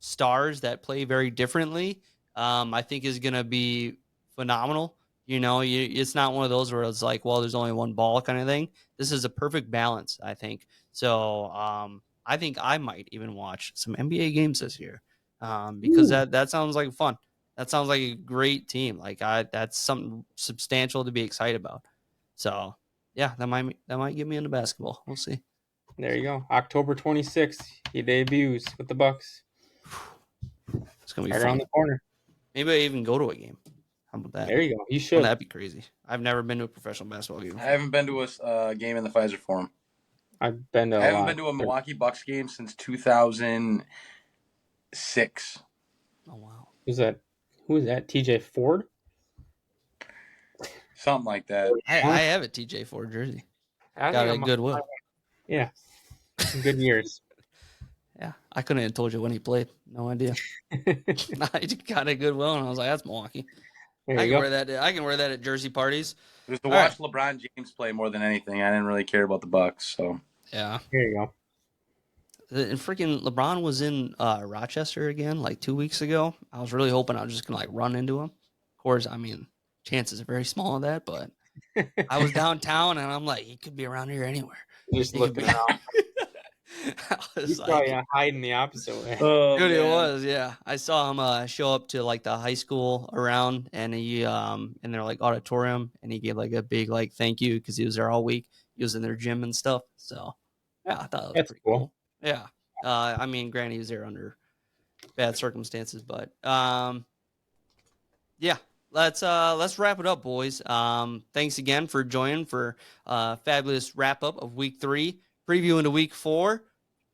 stars that play very differently, I think is gonna be phenomenal. It's not one of those where it's like, well, there's only one ball kind of thing. This is a perfect balance, I think. So I think I might even watch some NBA games this year because that sounds like fun. That sounds like a great team. Like that's something substantial to be excited about. So yeah, that might get me into basketball. We'll see. There you go. October 26th, he debuts with the Bucks. It's gonna be right fun. around the corner. Maybe I even go to a game. How about that? There you go. You should. Well, that'd be crazy. I've never been to a professional basketball game. I haven't been to a game in the Pfizer Forum. I've been to. I haven't been to a Milwaukee Bucks game since 2006. Oh wow. Who is that? TJ Ford? Something like that. I have a TJ Ford jersey. Got a Goodwill. Yeah. Some good years. Yeah, I couldn't have told you when he played. No idea. I got a Goodwill, and I was like, "That's Milwaukee." I can wear that. I can wear that at jersey parties. It was to watch LeBron James play more than anything. I didn't really care about the Bucks, so yeah. Here you go. And freaking LeBron was in Rochester again like 2 weeks ago. I was really hoping I was just gonna like run into him. Of course, I mean chances are very small of that, but I was downtown, and I'm like, he could be around here anywhere. Just looking around. He's probably hiding the opposite way. Dude, it was, yeah. I saw him show up to like the high school around, and he in their like auditorium, and he gave like a big like thank you because he was there all week. He was in their gym and stuff. So yeah, I thought that was pretty cool. Yeah. I mean, granted, he was there under bad circumstances, but yeah. Let's wrap it up, boys. Thanks again for joining for fabulous wrap up of week 3, preview into week 4.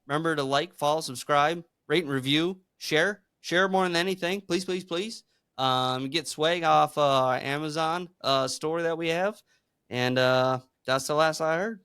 Remember to like, follow, subscribe, rate and review, share more than anything. Please, please, please. Get swag off Amazon store that we have. And that's the last I heard.